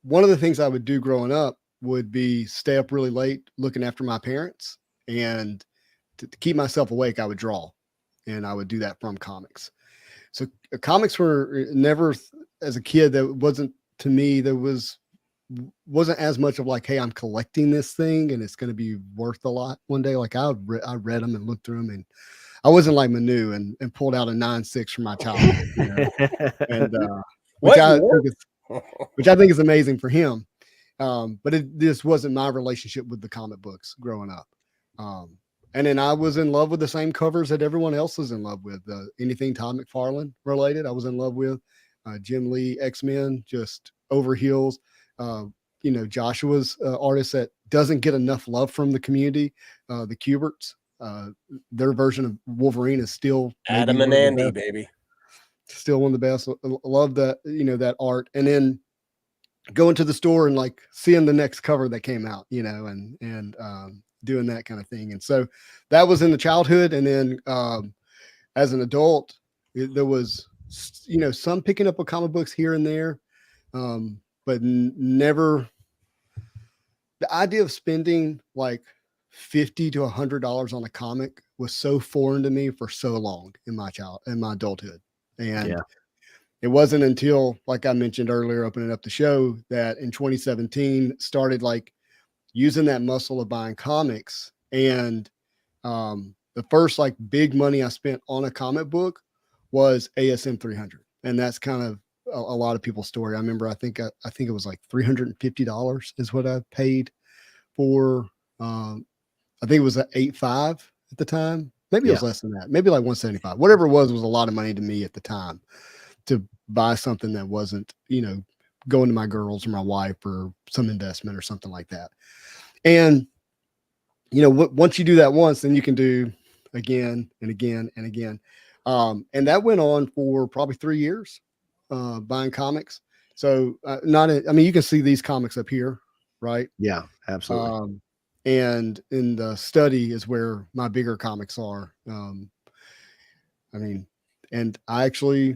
S3: one of the things I would do growing up would be stay up really late looking after my parents, and to keep myself awake, I would draw, and I would do that from comics. So comics were never, as a kid, that wasn't, to me, there wasn't as much of like, hey, I'm collecting this thing and it's going to be worth a lot one day. Like I read them and looked through them, and I wasn't like Manu and pulled out a 9.6 from my childhood, and which I think is amazing for him. But this wasn't my relationship with the comic books growing up. And then I was in love with the same covers that everyone else was in love with. Anything Todd McFarlane related, I was in love with. Jim Lee, X-Men, just over heels. Joshua's artist that doesn't get enough love from the community, the Kuberts. Their version of Wolverine is still
S2: Adam and Andy, baby.
S3: Still one of the best. I love that, that art. And then going to the store and like seeing the next cover that came out, and doing that kind of thing. And so that was in the childhood. And then as an adult, there was, some picking up of comic books here and there, but never the idea of spending like $50 to $100 on a comic was so foreign to me for so long in my adulthood. And it wasn't until, like I mentioned earlier, opening up the show, that in 2017 started like using that muscle of buying comics. And the first like big money I spent on a comic book was ASM 300. And that's kind of a lot of people's story. I remember, I think it was like $350 is what I paid for. I think it was at 8.5 at the time. Maybe it was less than that. Maybe like 175. Whatever it was a lot of money to me at the time to buy something that wasn't, going to my girls or my wife or some investment or something like that. And, once you do that once, then you can do again and again and again. And that went on for probably 3 years, buying comics. So you can see these comics up here, right?
S1: Yeah, absolutely.
S3: And in the study is where my bigger comics are. And I actually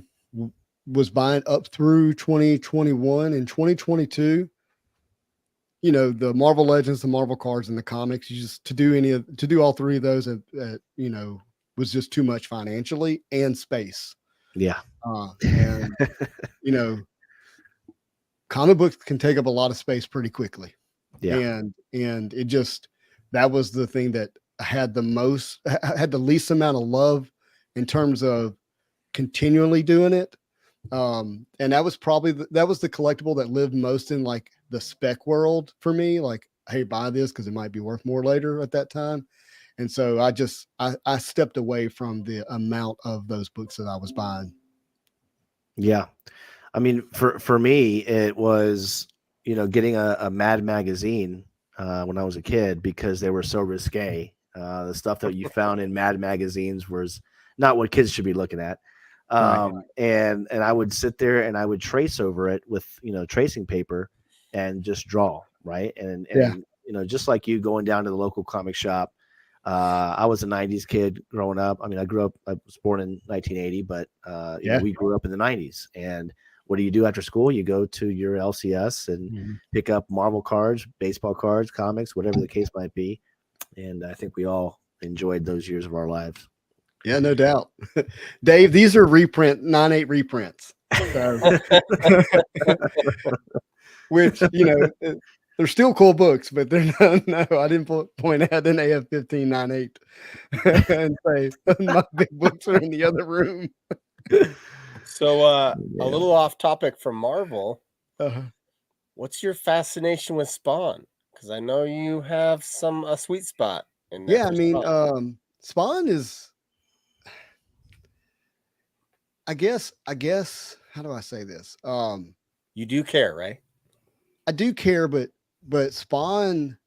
S3: was buying up through 2021 and 2022. The Marvel Legends, the Marvel cards, and the comics. To do all three of those, was just too much financially and space.
S1: Yeah.
S3: And comic books can take up a lot of space pretty quickly. Yeah. And it just, that was the thing that had the least amount of love in terms of continually doing it. And that was probably that was the collectible that lived most in like the spec world for me. Like, hey, buy this because it might be worth more later at that time. And so I stepped away from the amount of those books that I was buying.
S1: Yeah. I mean, for me, it was, getting a Mad magazine when I was a kid, because they were so risque. The stuff that you found in Mad magazines was not what kids should be looking at.
S3: Right.
S1: And I would sit there and I would trace over it with, tracing paper and just draw. Right. And just like you going down to the local comic shop. I was a 90s kid growing up. I mean, I was born in 1980, but we grew up in the 90s. And what do you do after school? You go to your LCS and pick up Marvel cards, baseball cards, comics, whatever the case might be. And I think we all enjoyed those years of our lives.
S3: Yeah, no doubt. Dave, these are 9/8 reprints. So, which, they're still cool books, but they're no, I didn't point out, then they have 15 9/8 and say my big books are in the other room.
S2: So a little off topic from Marvel. What's your fascination with Spawn? Because I know you have a sweet spot in there.
S3: Yeah, I mean, Spawn is, I guess, how do I say this?
S2: You do care, right?
S3: I do care, but Spawn,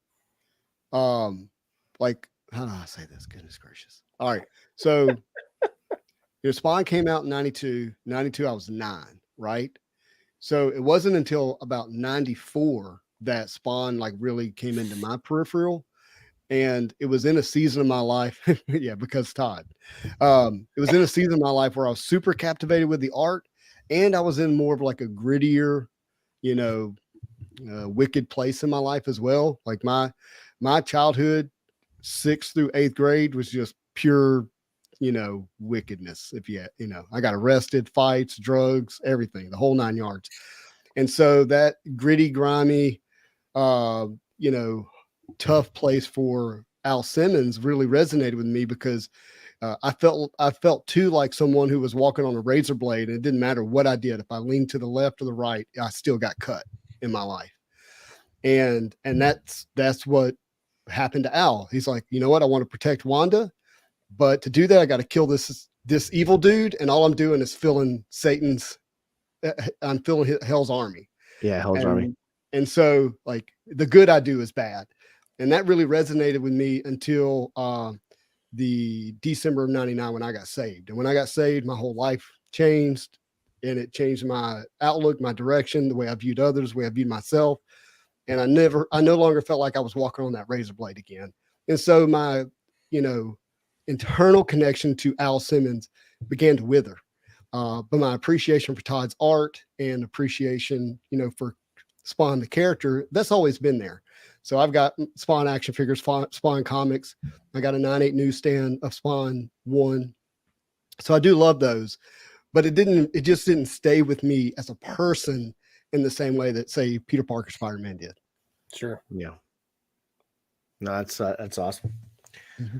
S3: like, how do I say this? Goodness gracious. All right. So Spawn came out in 92. 92, I was 9, right? So it wasn't until about 94 that Spawn like really came into my peripheral. And it was in a season of my life. Yeah, because Todd. It was in a season of my life where I was super captivated with the art, and I was in more of like a grittier, wicked place in my life as well. Like my childhood, 6th through 8th grade, was just pure, wickedness. I got arrested, fights, drugs, everything, the whole 9 yards. And so that gritty, grimy, tough place for Al Simmons really resonated with me because I felt too like someone who was walking on a razor blade, and it didn't matter what I did. If I leaned to the left or the right, I still got cut in my life. And that's what happened to Al. He's like, you know what? I want to protect Wanda, but to do that, I got to kill this evil dude. And all I'm doing is filling I'm filling Hell's army.
S1: Yeah. Hell's army.
S3: And so like the good I do is bad. And that really resonated with me until the December of 99 when I got saved. And when I got saved, my whole life changed, and it changed my outlook, my direction, the way I viewed others, the way I viewed myself. And I no longer felt like I was walking on that razor blade again. And so my, internal connection to Al Simmons began to wither. But my appreciation for Todd's art and appreciation, for Spawn, the character, that's always been there. So I've got Spawn action figures, Spawn comics. I got a 9/8 newsstand of Spawn 1. So I do love those, but it just didn't stay with me as a person in the same way that, say, Peter Parker Spider-Man did.
S2: Sure.
S1: Yeah. No, that's awesome. Mm-hmm.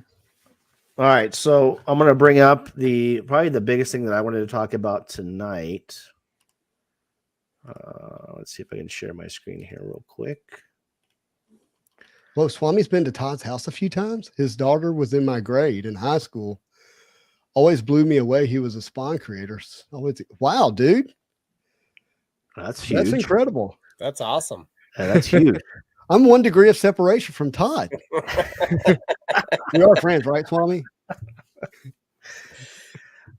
S1: All right. So I'm going to bring up probably the biggest thing that I wanted to talk about tonight. Let's see if I can share my screen here real quick.
S3: Well, Swami's been to Todd's house a few times. His daughter was in my grade in high school. Always blew me away. He was a Spawn creator. Wow, dude.
S1: That's huge.
S3: That's incredible.
S2: That's awesome.
S1: Yeah, that's huge.
S3: I'm 1 degree of separation from Todd. We are friends, right, Swami?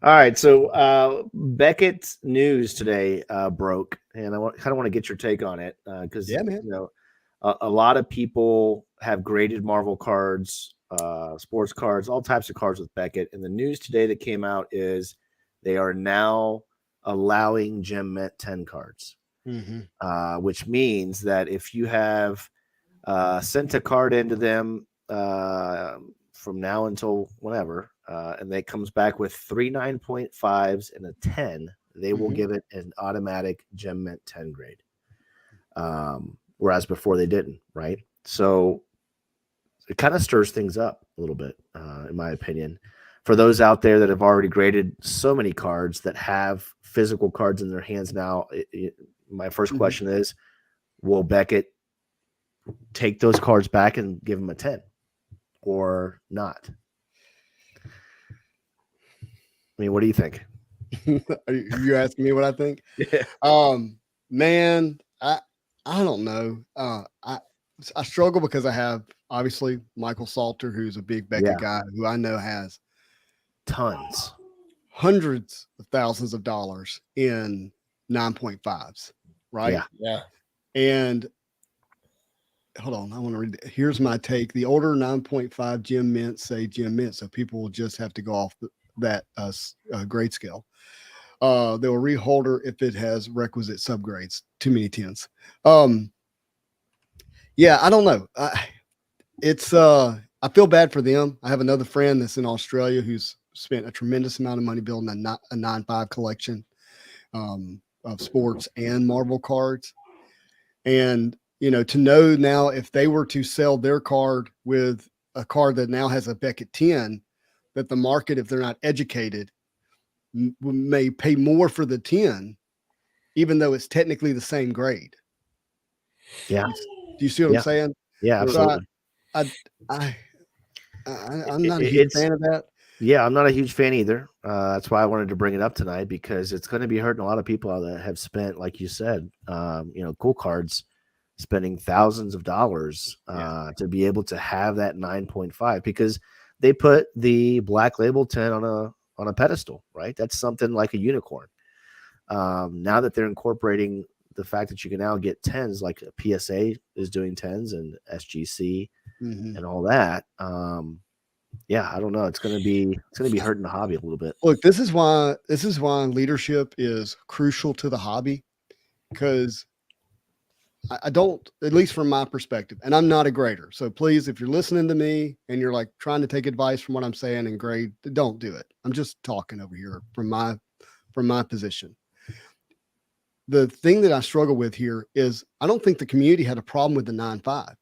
S1: All right. So Beckett's news today broke, and I kind of want to get your take on it because, a lot of people have graded Marvel cards, sports cards, all types of cards with Beckett. And the news today that came out is they are now allowing Gem Mint 10 cards, which means that if you have sent a card into them from now until whenever, and they comes back with 3 9.5s and a 10, they will give it an automatic Gem Mint 10 grade. Whereas before they didn't, right? So it kind of stirs things up a little bit, in my opinion. For those out there that have already graded so many cards that have physical cards in their hands now, my first question is, will Beckett take those cards back and give them a 10 or not? I mean, what do you think?
S3: Are you asking me what I think?
S1: Yeah.
S3: Man, I don't know. I struggle because I have obviously Michael Salter, who's a big Beckett guy, who I know has
S1: tons,
S3: hundreds of thousands of dollars in 9.5s, right?
S2: Yeah.
S3: And hold on. I want to read it. Here's my take. The older 9.5 gem mints say gem mint, so people will just have to go off that grade scale. They will reholder if it has requisite subgrades. Too many 10s. Yeah, I don't know. I feel bad for them. I have another friend that's in Australia who's spent a tremendous amount of money building a 9.5 collection of sports and Marvel cards. And, to know now if they were to sell their card with a card that now has a Beckett 10, that the market, if they're not educated, may pay more for the 10, even though it's technically the same grade.
S1: Yeah.
S3: Do you see what I'm saying?
S1: Yeah, absolutely.
S3: So I'm not a huge fan of that.
S1: Yeah, I'm not a huge fan either. That's why I wanted to bring it up tonight, because it's going to be hurting a lot of people that have spent, like you said, cool cards, spending thousands of dollars to be able to have that 9.5, because they put the Black Label 10 on a pedestal, right? That's something like a unicorn. Now that they're incorporating the fact that you can now get 10s, like PSA is doing 10s and SGC and all that. I don't know. It's going to be hurting the hobby a little bit.
S3: Look, this is why leadership is crucial to the hobby, because I don't, at least from my perspective, and I'm not a grader. So please, if you're listening to me and you're like trying to take advice from what I'm saying and grade, don't do it. I'm just talking over here from my position. The thing that I struggle with here is I don't think the community had a problem with the 9.5.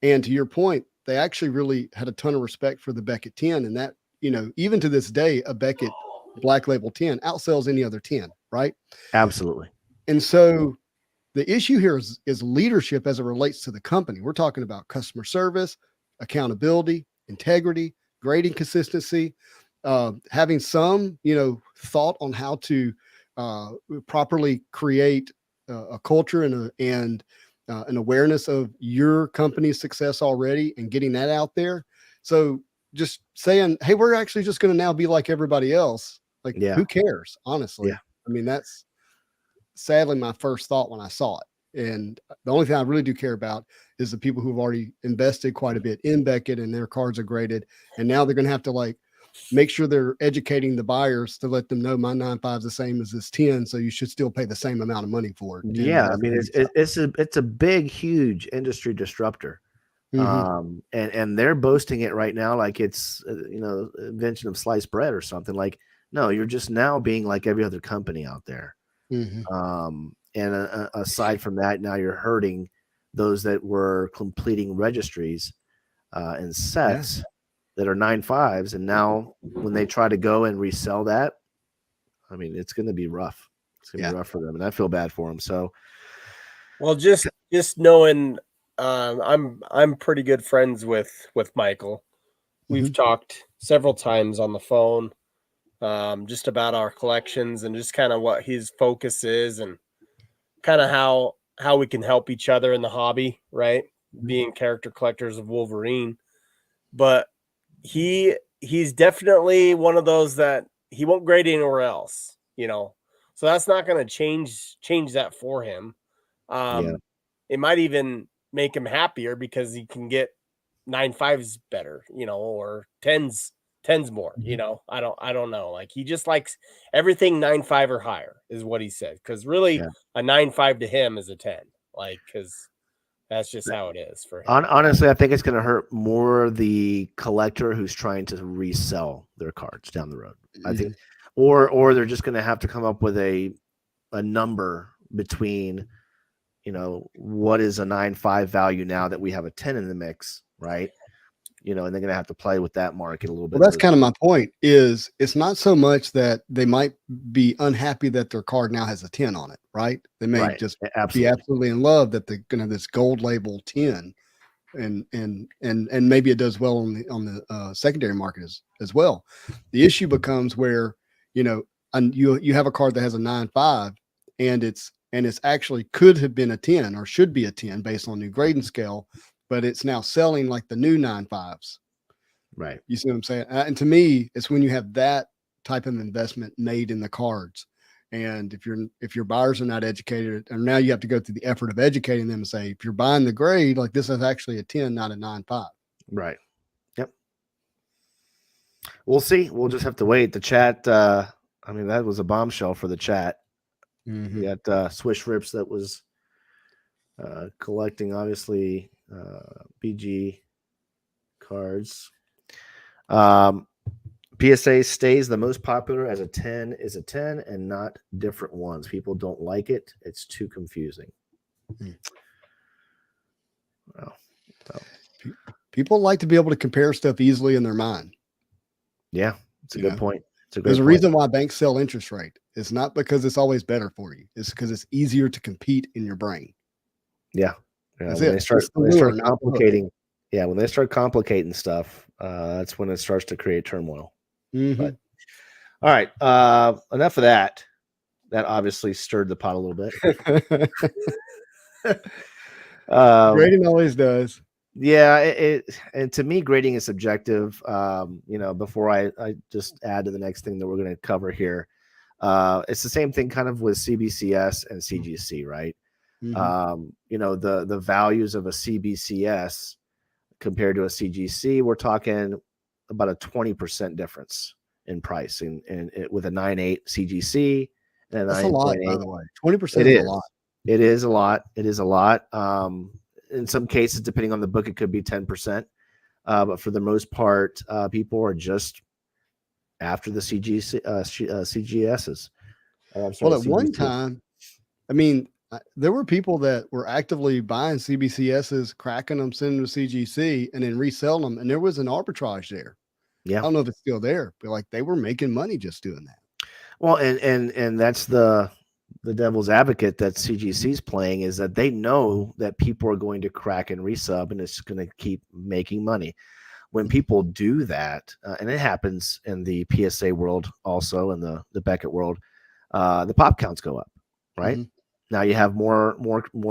S3: And to your point, they actually really had a ton of respect for the Beckett 10. And that, even to this day, a Beckett Black Label 10 outsells any other 10, right?
S1: Absolutely.
S3: And so the issue here is leadership as it relates to the company. We're talking about customer service, accountability, integrity, grading consistency, having some, thought on how to properly create a culture and an awareness of your company's success already and getting that out there. So just saying, hey, we're actually just going to now be like everybody else. Like, who cares? Honestly.
S1: Yeah.
S3: I mean, that's sadly my first thought when I saw it. And the only thing I really do care about is the people who've already invested quite a bit in Beckett and their cards are graded. And now they're going to have to make sure they're educating the buyers to let them know my 9.5 is the same as this 10. So you should still pay the same amount of money for it.
S1: Yeah. I mean, it's a big, huge industry disruptor. And they're boasting it right now like it's invention of sliced bread or something. Like, no, you're just now being like every other company out there. And aside from that, now you're hurting those that were completing registries and sets that are 9.5s, and now when they try to go and resell that, I mean, it's going to be rough. It's going to be rough for them, and I feel bad for them. So,
S2: well, just knowing, I'm pretty good friends with Michael. We've talked several times on the phone, just about our collections and just kind of what his focus is and kind of how we can help each other in the hobby, right? Being character collectors of Wolverine. But he's definitely one of those that he won't grade anywhere else, so that's not going to change that for him. It might even make him happier because he can get 9.5s better, or 10s more, I don't know. Like, he just likes everything 9.5 or higher is what he said. Cause really a 9.5 to him is a 10, cause that's just how it is for him.
S1: Honestly, I think it's going to hurt more the collector who's trying to resell their cards down the road. I think, or they're just going to have to come up with a number between, what is a 9.5 value now that we have a 10 in the mix, right? And they're going to have to play with that market a little bit.
S3: Well, that's kind of my point. Is it's not so much that they might be unhappy that their card now has a 10 on it, right? They may just be absolutely in love that they're going to have this gold label 10, and maybe it does well on the secondary market as well. The issue becomes where you have a card that has a 9.5 and it's actually could have been a 10 or should be a 10 based on new grading scale, but it's now selling like the new 9.5s.
S1: Right.
S3: You see what I'm saying? And to me, it's when you have that type of investment made in the cards And if your buyers are not educated, and now you have to go through the effort of educating them and say, if you're buying the grade, like this is actually a 10, not a 9.5.
S1: Right. Yep. We'll see. We'll just have to wait. The chat, I mean, that was a bombshell for the chat.
S3: Mm-hmm.
S1: We got Swish Rips that was collecting, obviously, BG cards. PSA stays the most popular as a 10 is a 10 and not different ones. People don't like it. It's too confusing. Well,
S3: people like to be able to compare stuff easily in their mind.
S1: Yeah, it's a good point.
S3: There's a reason why banks sell interest rate. It's not because it's always better for you. It's because it's easier to compete in your brain.
S1: Yeah.
S3: When
S1: they start complicating, when they start complicating stuff, that's when it starts to create turmoil.
S3: Mm-hmm.
S1: But, all right, enough of that. That obviously stirred the pot a little bit.
S3: Grading always does.
S1: Yeah, and to me, grading is subjective. Before I just add to the next thing that we're going to cover here, it's the same thing kind of with CBCS and CGC, right?
S3: Mm-hmm.
S1: The values of a CBCS compared to a CGC, we're talking about a 20% difference in price, and with a 9.8 CGC and a 9.8.
S3: That's a lot, by the way. 20% is a lot.
S1: It is a lot. It is a lot. In some cases, depending on the book, it could be 10%. But for the most part, people are just after the CGSs.
S3: Well, at one time, I mean, there were people that were actively buying CBCSs, cracking them, sending them to CGC, and then reselling them. And there was an arbitrage there.
S1: Yeah.
S3: I don't know if it's still there, but like they were making money just doing that.
S1: Well, and that's the devil's advocate that CGC's playing, is that they know that people are going to crack and resub, and it's going to keep making money. When people do that, and it happens in the PSA world also, in the Beckett world, the pop counts go up, right? Mm-hmm. Now you have more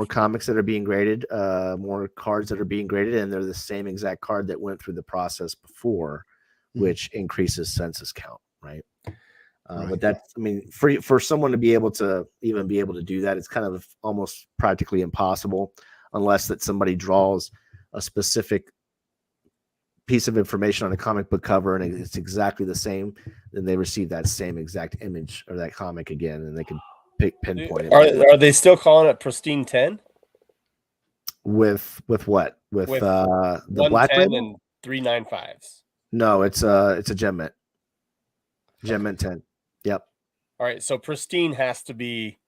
S1: comics that are being graded, more cards that are being graded, and they're the same exact card that went through the process before, which increases census count, right? But that's, I mean, for someone to be able to do that, it's kind of almost practically impossible, unless that somebody draws a specific piece of information on a comic book cover and it's exactly the same, then they receive that same exact image or that comic again, and they can pinpoint it.
S2: Are they still calling it Pristine 10?
S1: With what? With the black label
S2: and 395s.
S1: No, it's a Gem Mint. Gem Mint 10. Yep.
S2: All right, so Pristine has to be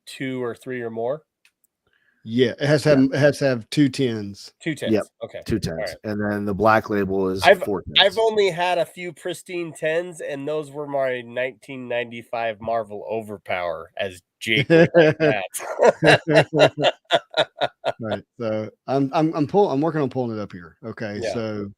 S2: 2 or 3 or more.
S3: Yeah, it has to have 2 10s.
S2: 2 10s.
S1: Yep.
S2: Okay.
S1: 2 10s. Right. And then the black label is 4 10s.
S2: I've only had a few Pristine 10s, and those were my 1995 Marvel Overpower, as Jake would like that.
S3: Right. So I'm working on pulling it up here. Okay. Yeah. So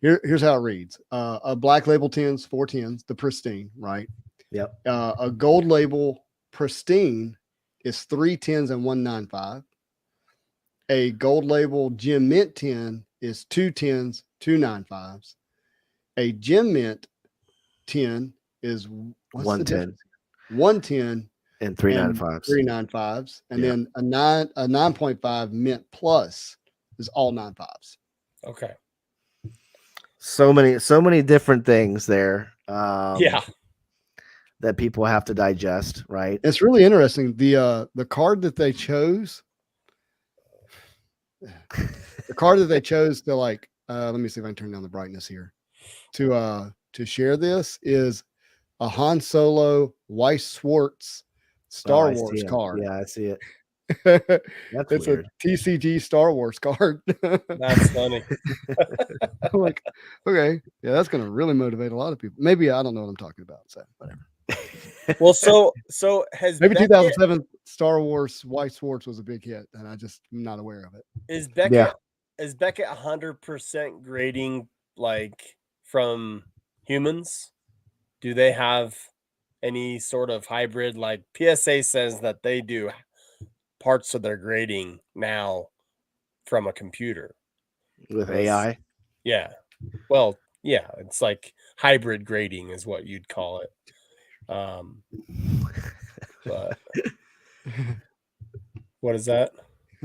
S3: here's how it reads. A black label 10s, 4 10s, the Pristine, right?
S1: Yep.
S3: A gold label Pristine is 3 10s and 1 9.5. A gold label Gem Mint 10 is 2 10s, 2 9.5s. A Gem Mint 10 is
S1: 110.
S3: 110
S1: and 3 9.5s.
S3: 3 9.5s. And then a 9.5 Mint Plus is all 9.5s.
S2: Okay.
S1: So many different things there. That people have to digest, right?
S3: It's really interesting. The card that they chose, to like, let me see if I can turn down the brightness here, to share this, is a Han Solo Weiss Schwartz Star Wars card.
S1: Yeah, I see it.
S3: It's weird. A TCG Star Wars card.
S2: That's funny.
S3: I'm like, okay, yeah, that's going to really motivate a lot of people. Maybe I don't know what I'm talking about, so whatever.
S2: Well, so has
S3: maybe 2007 Star Wars Weiss Schwartz was a big hit, and I'm not aware of it.
S2: Is Beckett 100% grading like from humans? Do they have any sort of hybrid? Like PSA says that they do parts of their grading now from a computer
S1: with AI.
S2: Yeah. Well, yeah, it's like hybrid grading is what you'd call it. But what is that?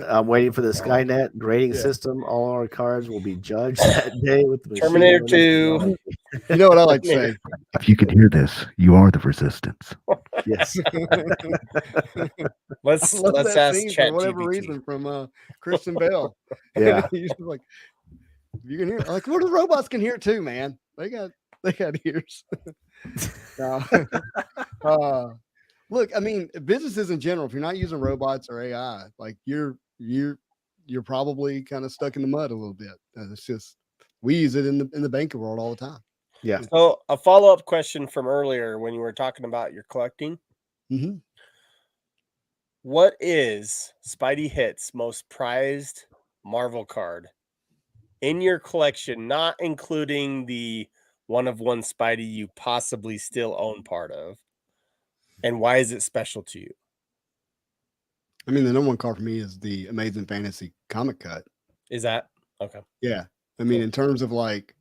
S1: I'm waiting for the Skynet grading system. All our cards will be judged that day with the machine
S2: Terminator
S1: learning
S2: 2.
S1: technology.
S3: You know what I like to say?
S4: If you can hear this, you are the resistance.
S1: Yes.
S2: Let's
S3: I love that
S2: ask
S3: scene for whatever
S2: ChatGPT.
S3: reason from Christian Bale.
S1: Yeah.
S3: He's just like, you can hear, like, what the robots can hear too, man. They got ears. Look, I mean, businesses in general, if you're not using robots or AI, like you're probably kind of stuck in the mud a little bit. It's just we use it in the banking world all the time.
S1: Yeah.
S2: So a follow-up question from earlier when you were talking about your collecting.
S3: Mm-hmm.
S2: What is Spidey Hits' most prized Marvel card in your collection, not including the one-of-one Spidey you possibly still own part of? And why is it special to you?
S3: I mean, the number one card for me is the Amazing Fantasy comic cut.
S2: Is that okay?
S3: Yeah. I mean, in terms of like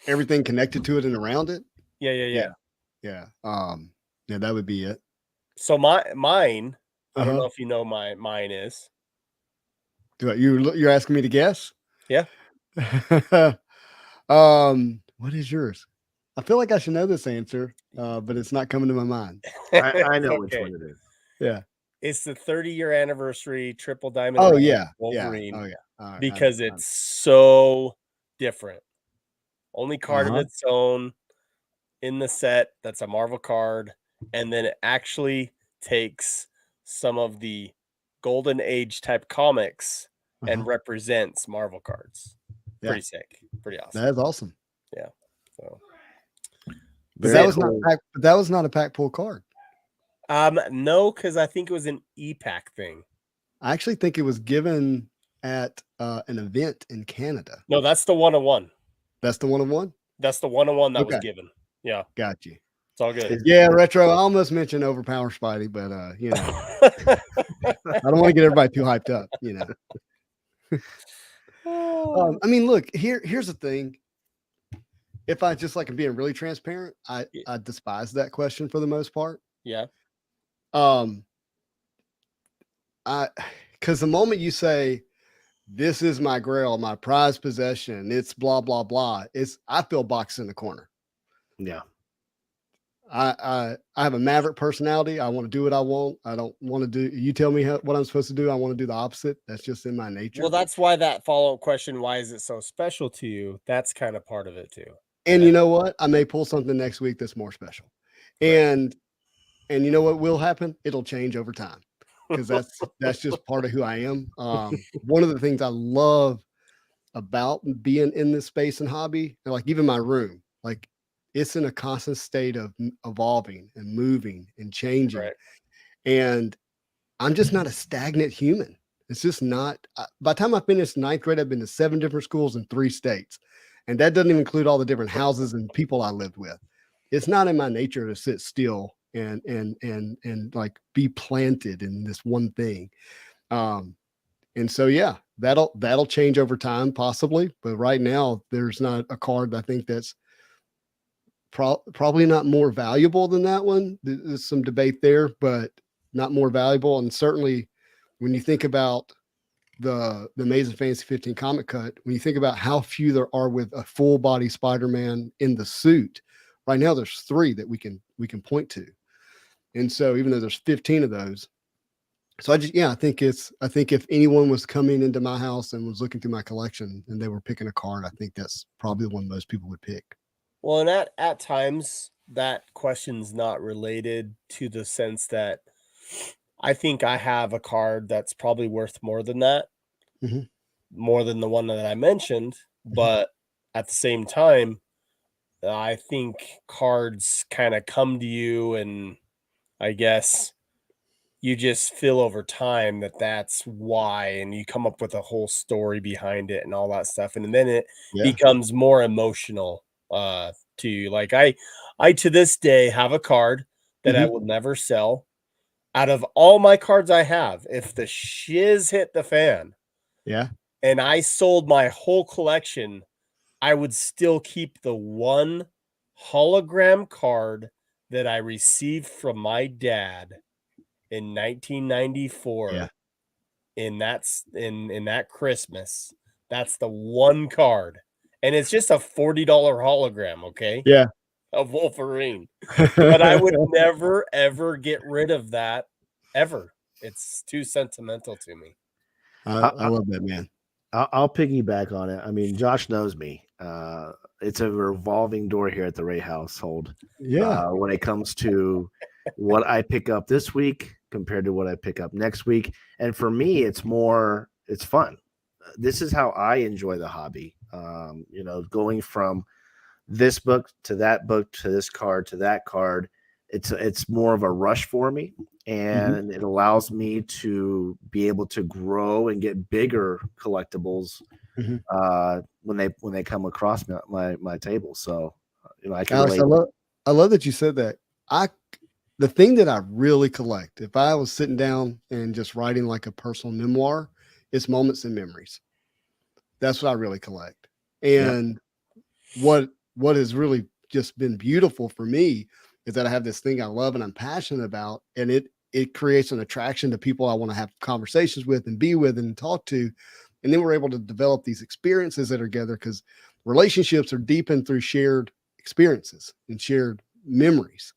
S3: everything connected to it and around it.
S2: Yeah.
S3: Yeah. Yeah, that would be it.
S2: So mine, I don't know if you know mine is.
S3: You're asking me to guess?
S2: Yeah.
S3: What is yours? I feel like I should know this answer, but it's not coming to my mind.
S1: I know which one it is.
S3: Yeah.
S2: It's the 30-year anniversary triple diamond.
S3: Oh yeah.
S2: Wolverine.
S3: Yeah. Oh yeah. Right.
S2: Because it's so different. Only card of its own in the set that's a Marvel card, and then it actually takes some of the Golden Age type comics and represents Marvel cards. Pretty sick. Pretty awesome.
S3: That is awesome.
S2: Yeah. So
S3: that was not a pack pull card.
S2: No, because I think it was an e-pack thing.
S3: I actually think it was given at an event in Canada.
S2: No, that's the 101.
S3: That's the 101?
S2: That's the 101 that was given. Yeah.
S3: Got you.
S2: It's all good.
S3: Yeah, Retro. I almost mentioned Overpower Spidey, but you know, I don't want to get everybody too hyped up, you know. I mean, look, here's the thing. If I just like being really transparent, I despise that question for the most part.
S2: Yeah.
S3: Because the moment you say, this is my grail, my prized possession, it's blah, blah, blah, I feel boxed in the corner.
S1: Yeah.
S3: I have a maverick personality. I want to do what I want. I don't want to do, you tell me what I'm supposed to do. I want to do the opposite. That's just in my nature.
S2: Well, that's why that follow-up question, why is it so special to you? That's kind of part of it too.
S3: And you know what? I may pull something next week that's more special. And you know what will happen? It'll change over time. Because that's just part of who I am. One of the things I love about being in this space and hobby, and like even my room, like it's in a constant state of evolving and moving and changing.
S2: Right.
S3: And I'm just not a stagnant human. It's just not. By the time I finished ninth grade, I've been to 7 different schools in 3 states. And that doesn't even include all the different houses and people I lived with. It's not in my nature to sit still and like be planted in this one thing. And so, yeah, that'll change over time possibly. But right now there's not a card I think that's probably not more valuable than that one. There's some debate there, but not more valuable. And certainly when you think about the Amazing Fantasy 15 comic cut, when you think about how few there are with a full body Spider-Man in the suit, right now there's 3 that we can point to. And so even though there's 15 of those, so I think if anyone was coming into my house and was looking through my collection and they were picking a card, I think that's probably the one most people would pick.
S2: Well, and at times that question's not related to the sense that I think I have a card that's probably worth more than that, more than the one that I mentioned. But at the same time, I think cards kind of come to you, and I guess you just feel over time that that's why, and you come up with a whole story behind it and all that stuff. And then it becomes more emotional to you. Like I to this day have a card that I will never sell. Out of all my cards I have, if the shiz hit the fan, and I sold my whole collection, I would still keep the one hologram card that I received from my dad in 1994.
S3: Yeah.
S2: In that Christmas. That's the one card. And it's just a $40 hologram, okay?
S3: Yeah.
S2: Of Wolverine. But I would never, ever get rid of that, ever. It's too sentimental to me.
S3: I love that, man.
S1: I'll piggyback on it. I mean, Josh knows me. It's a revolving door here at the Ray household.
S3: Yeah.
S1: When it comes to what I pick up this week compared to what I pick up next week. And for me, it's fun. This is how I enjoy the hobby. Going from this book to that book to this card to that card. It's more of a rush for me, and it allows me to be able to grow and get bigger collectibles when they come across my table. So I can
S3: Alex, I love that you said that. The thing that I really collect, if I was sitting down and just writing like a personal memoir, it's moments and memories. That's what I really collect. And what has really just been beautiful for me is that I have this thing I love and I'm passionate about, and it creates an attraction to people I want to have conversations with and be with and talk to. And then we're able to develop these experiences that are together, because relationships are deepened through shared experiences and shared memories,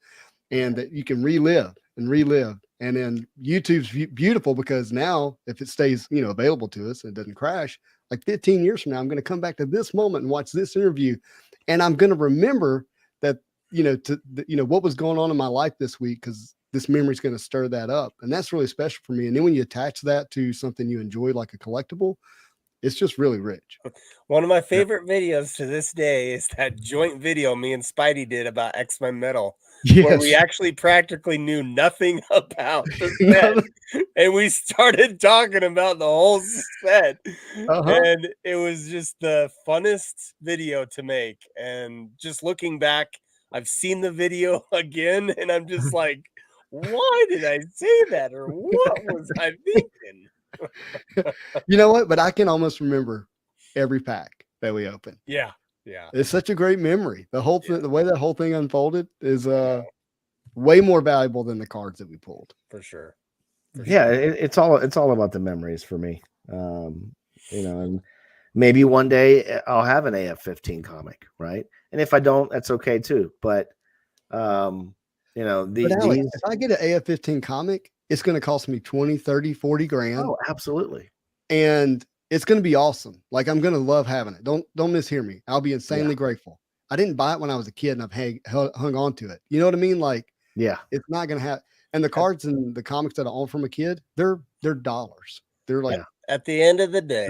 S3: and that you can relive. And then YouTube's beautiful, because now if it stays, available to us and it doesn't crash, like 15 years from now, I'm going to come back to this moment and watch this interview. And I'm going to remember that, what was going on in my life this week, because this memory is going to stir that up. And that's really special for me. And then when you attach that to something you enjoy, like a collectible, it's just really rich.
S2: One of my favorite videos to this day is that joint video me and Spidey did about X-Men Metal, where we actually practically knew nothing about the set, and we started talking about the whole set. And it was just the funnest video to make. And just looking back, I've seen the video again, and I'm just like, why did I say that? Or what was I thinking?
S3: You know what? But I can almost remember every pack that we opened.
S2: Yeah.
S3: It's such a great memory. The whole thing, the way that whole thing unfolded is way more valuable than the cards that we pulled.
S2: For sure.
S1: It's all about the memories for me. And maybe one day I'll have an AF-15 comic, right? And if I don't, that's okay too. But Alex,
S3: if I get an AF-15 comic, it's going to cost me 20, 30, 40 grand.
S1: Oh, absolutely.
S3: And it's going to be awesome. Like, I'm going to love having it. Don't mishear me. I'll be insanely grateful. I didn't buy it when I was a kid and I've hung on to it. You know what I mean? Like, it's not going to have, and the cards and the comics that I own from a kid, they're dollars. They're like,
S2: at the end of the day,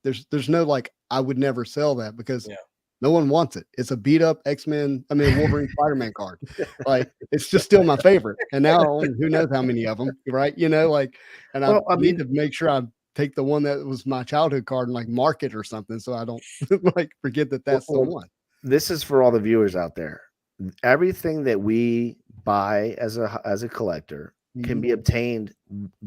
S3: there's no, like, I would never sell that, because no one wants it. It's a beat up Wolverine Spider-Man card. Like, it's just still my favorite. And now I own who knows how many of them, right? And I need to make sure I take the one that was my childhood card and like mark it or something, so I don't like forget that that's the one.
S1: This is for all the viewers out there. Everything that we buy as a collector can be obtained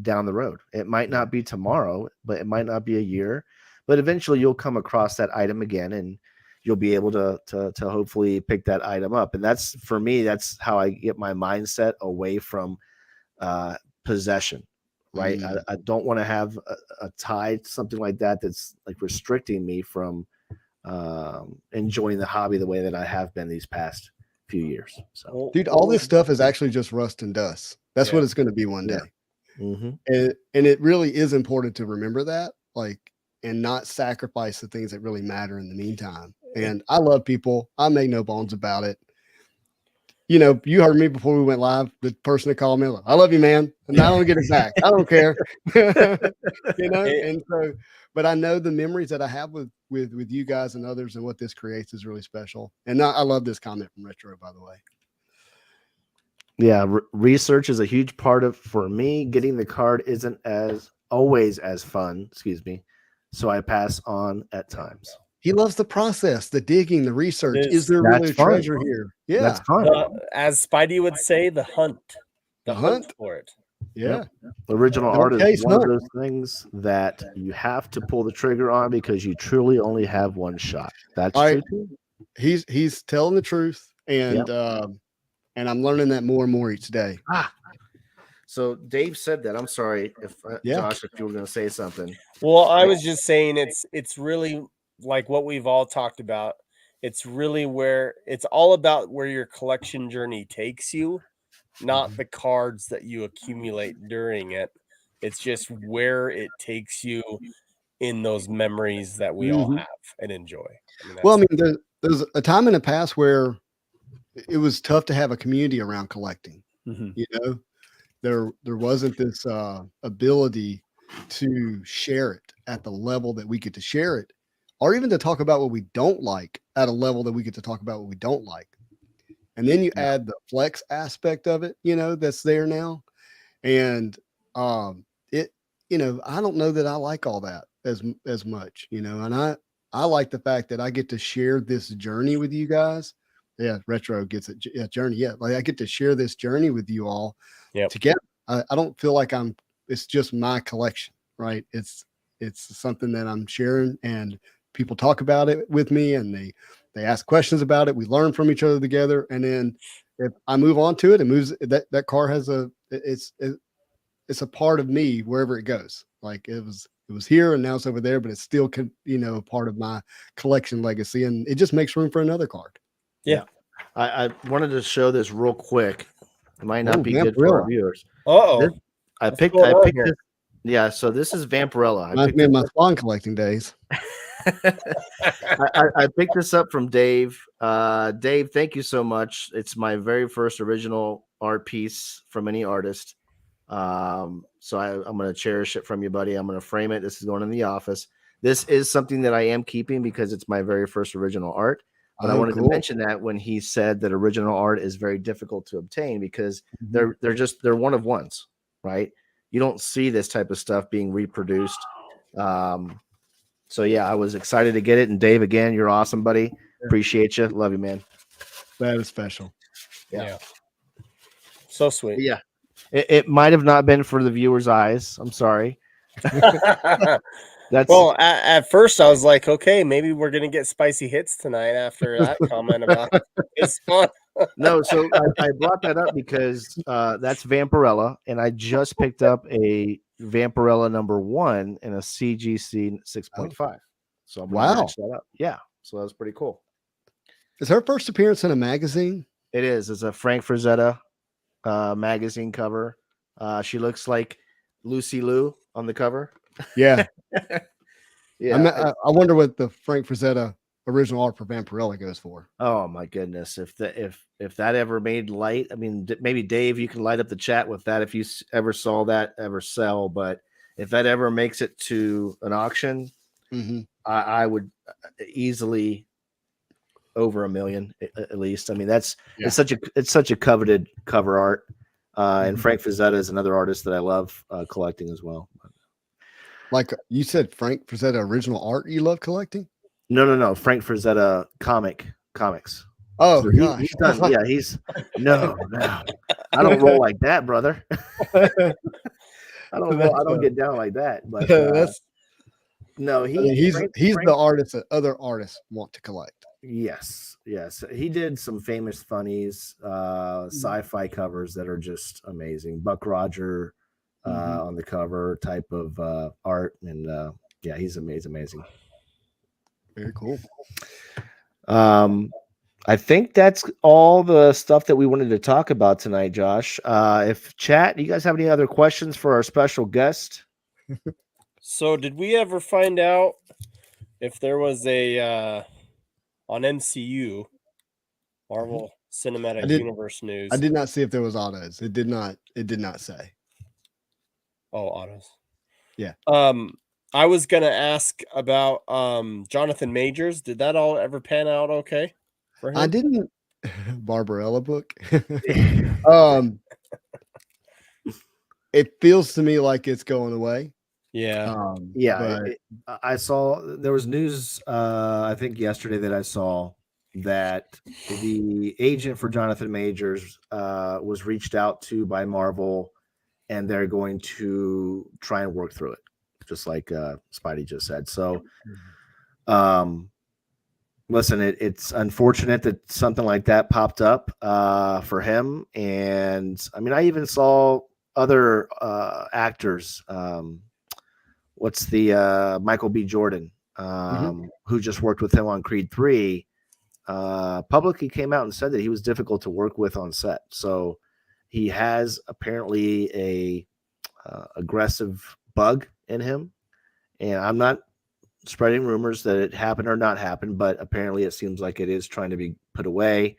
S1: down the road. It might not be tomorrow, but it might not be a year, but eventually you'll come across that item again, and you'll be able to hopefully pick that item up. And that's, for me, that's how I get my mindset away from possession, right? I don't want to have a tie to something like that that's like restricting me from enjoying the hobby the way that I have been these past few years. So,
S3: dude, all this stuff is actually just rust and dust. That's what it's going to be one day. And it really is important to remember that, like, and not sacrifice the things that really matter in the meantime. And I love people. I make no bones about it. You heard me before we went live. The person that called me, like, I love you, man. And I don't get it back. I don't care. And so, but I know the memories that I have with you guys and others, and what this creates is really special. And I love this comment from Retro, by the way.
S1: Yeah, research is a huge part of, for me, getting the card isn't always as fun. So I pass on at times.
S3: He loves the process, the digging, the research. Is there really a treasure here? Yeah,
S1: that's fun.
S2: As Spidey would say, the hunt. The hunt for it.
S3: Yeah.
S1: Original art is one of those things that you have to pull the trigger on, because you truly only have one shot. That's true.
S3: He's telling the truth. And and I'm learning that more and more each day.
S1: So Dave said that. I'm sorry if
S3: Yeah.
S1: Josh, if you were going to say something.
S2: Well, I was just saying it's really like what we've all talked about. It's really where it's all about where your collection journey takes you, not the cards that you accumulate during it. It's just where it takes you in those memories that we all have and enjoy.
S3: Well, I mean, there's a time in the past where it was tough to have a community around collecting. You know, there wasn't this ability to share it at the level that we get to share it, or even to talk about what we don't like at a level that we get to talk about what we don't like. And then you add the flex aspect of it, you know, that's there now. And it, you know, I don't know that I like all that as much, you know, and I like the fact that I get to share this journey with you guys. Yeah, retro gets it. Yeah, journey. Yeah, like I get to share this journey with you all together. I don't feel like it's just my collection, right? It's something that I'm sharing, and people talk about it with me, and they ask questions about it. We learn from each other together, and then if I move on to it, it moves. That car has it's a part of me wherever it goes. Like it was here and now it's over there, but it's still part of my collection legacy, and it just makes room for another card.
S2: Yeah.
S1: I wanted to show this real quick. It might not be good for our viewers. I picked this. Yeah, so this is Vampirella.
S3: I picked my Spawn collecting days.
S1: I picked this up from Dave. Dave, thank you so much. It's my very first original art piece from any artist. So I'm going to cherish it from you, buddy. I'm going to frame it. This is going in the office. This is something that I am keeping because it's my very first original art. But I wanted to mention that when he said that original art is very difficult to obtain because they're one of ones, right? You don't see this type of stuff being reproduced. So yeah, I was excited to get it. And Dave, again, you're awesome, buddy. Appreciate you. Love you, man.
S3: That is special.
S2: Yeah. So sweet.
S1: Yeah. It might have not been for the viewers' eyes. I'm sorry.
S2: Well, at first I was like, okay, maybe we're gonna get Spicy Hits tonight after that comment about it's fun.
S1: No, so I brought that up because that's Vampirella, and I just picked up a Vampirella #1 in a CGC 6.5. So I'm gonna match that up. Yeah, so that was pretty cool.
S3: Is her first appearance in a magazine?
S1: It is. It's a Frank Frazetta magazine cover. She looks like Lucy Liu on the cover.
S3: Yeah.
S1: Yeah.
S3: I wonder what the Frank Frazetta original art for Vampirella goes for.
S1: Oh my goodness. If that ever made light, I mean, maybe Dave, you can light up the chat with that if you ever saw that ever sell. But if that ever makes it to an auction, I would easily over $1 million at least. I mean, it's such a coveted cover art. And Frank Frazetta is another artist that I love collecting as well.
S3: Like you said, Frank Frazetta original art you love collecting?
S1: No. Frank Frazetta comics.
S3: Oh,
S1: so
S3: gosh.
S1: He's done. Yeah, he's no. I don't roll like that, brother. I don't get down like that. But no,
S3: he's the artist that other artists want to collect.
S1: Yes. He did some famous funnies, sci-fi covers that are just amazing. Buck Roger on the cover type of art, and yeah, he's amazing.
S3: Very cool.
S1: I think that's all the stuff that we wanted to talk about tonight, Josh. If chat, you guys have any other questions for our special guest?
S2: So did we ever find out if there was a on MCU Marvel Cinematic Universe news?
S3: I did not see if there was autos. It did not say.
S2: Oh, autos.
S3: Yeah.
S2: I was gonna ask about Jonathan Majors. Did that all ever pan out okay for him?
S3: I didn't. Barbarella book. It feels to me like it's going away.
S2: Yeah.
S1: I saw there was news I think yesterday that I saw that the agent for Jonathan Majors was reached out to by Marvel, and they're going to try and work through it, just like Spidey just said. So Listen, it's unfortunate that something like that popped up for him. And I mean, I even saw other actors. What's the Michael B. Jordan, who just worked with him on Creed 3, publicly came out and said that he was difficult to work with on set. So he has apparently a aggressive bug in him. And I'm not spreading rumors that it happened or not happened, but apparently it seems like it is trying to be put away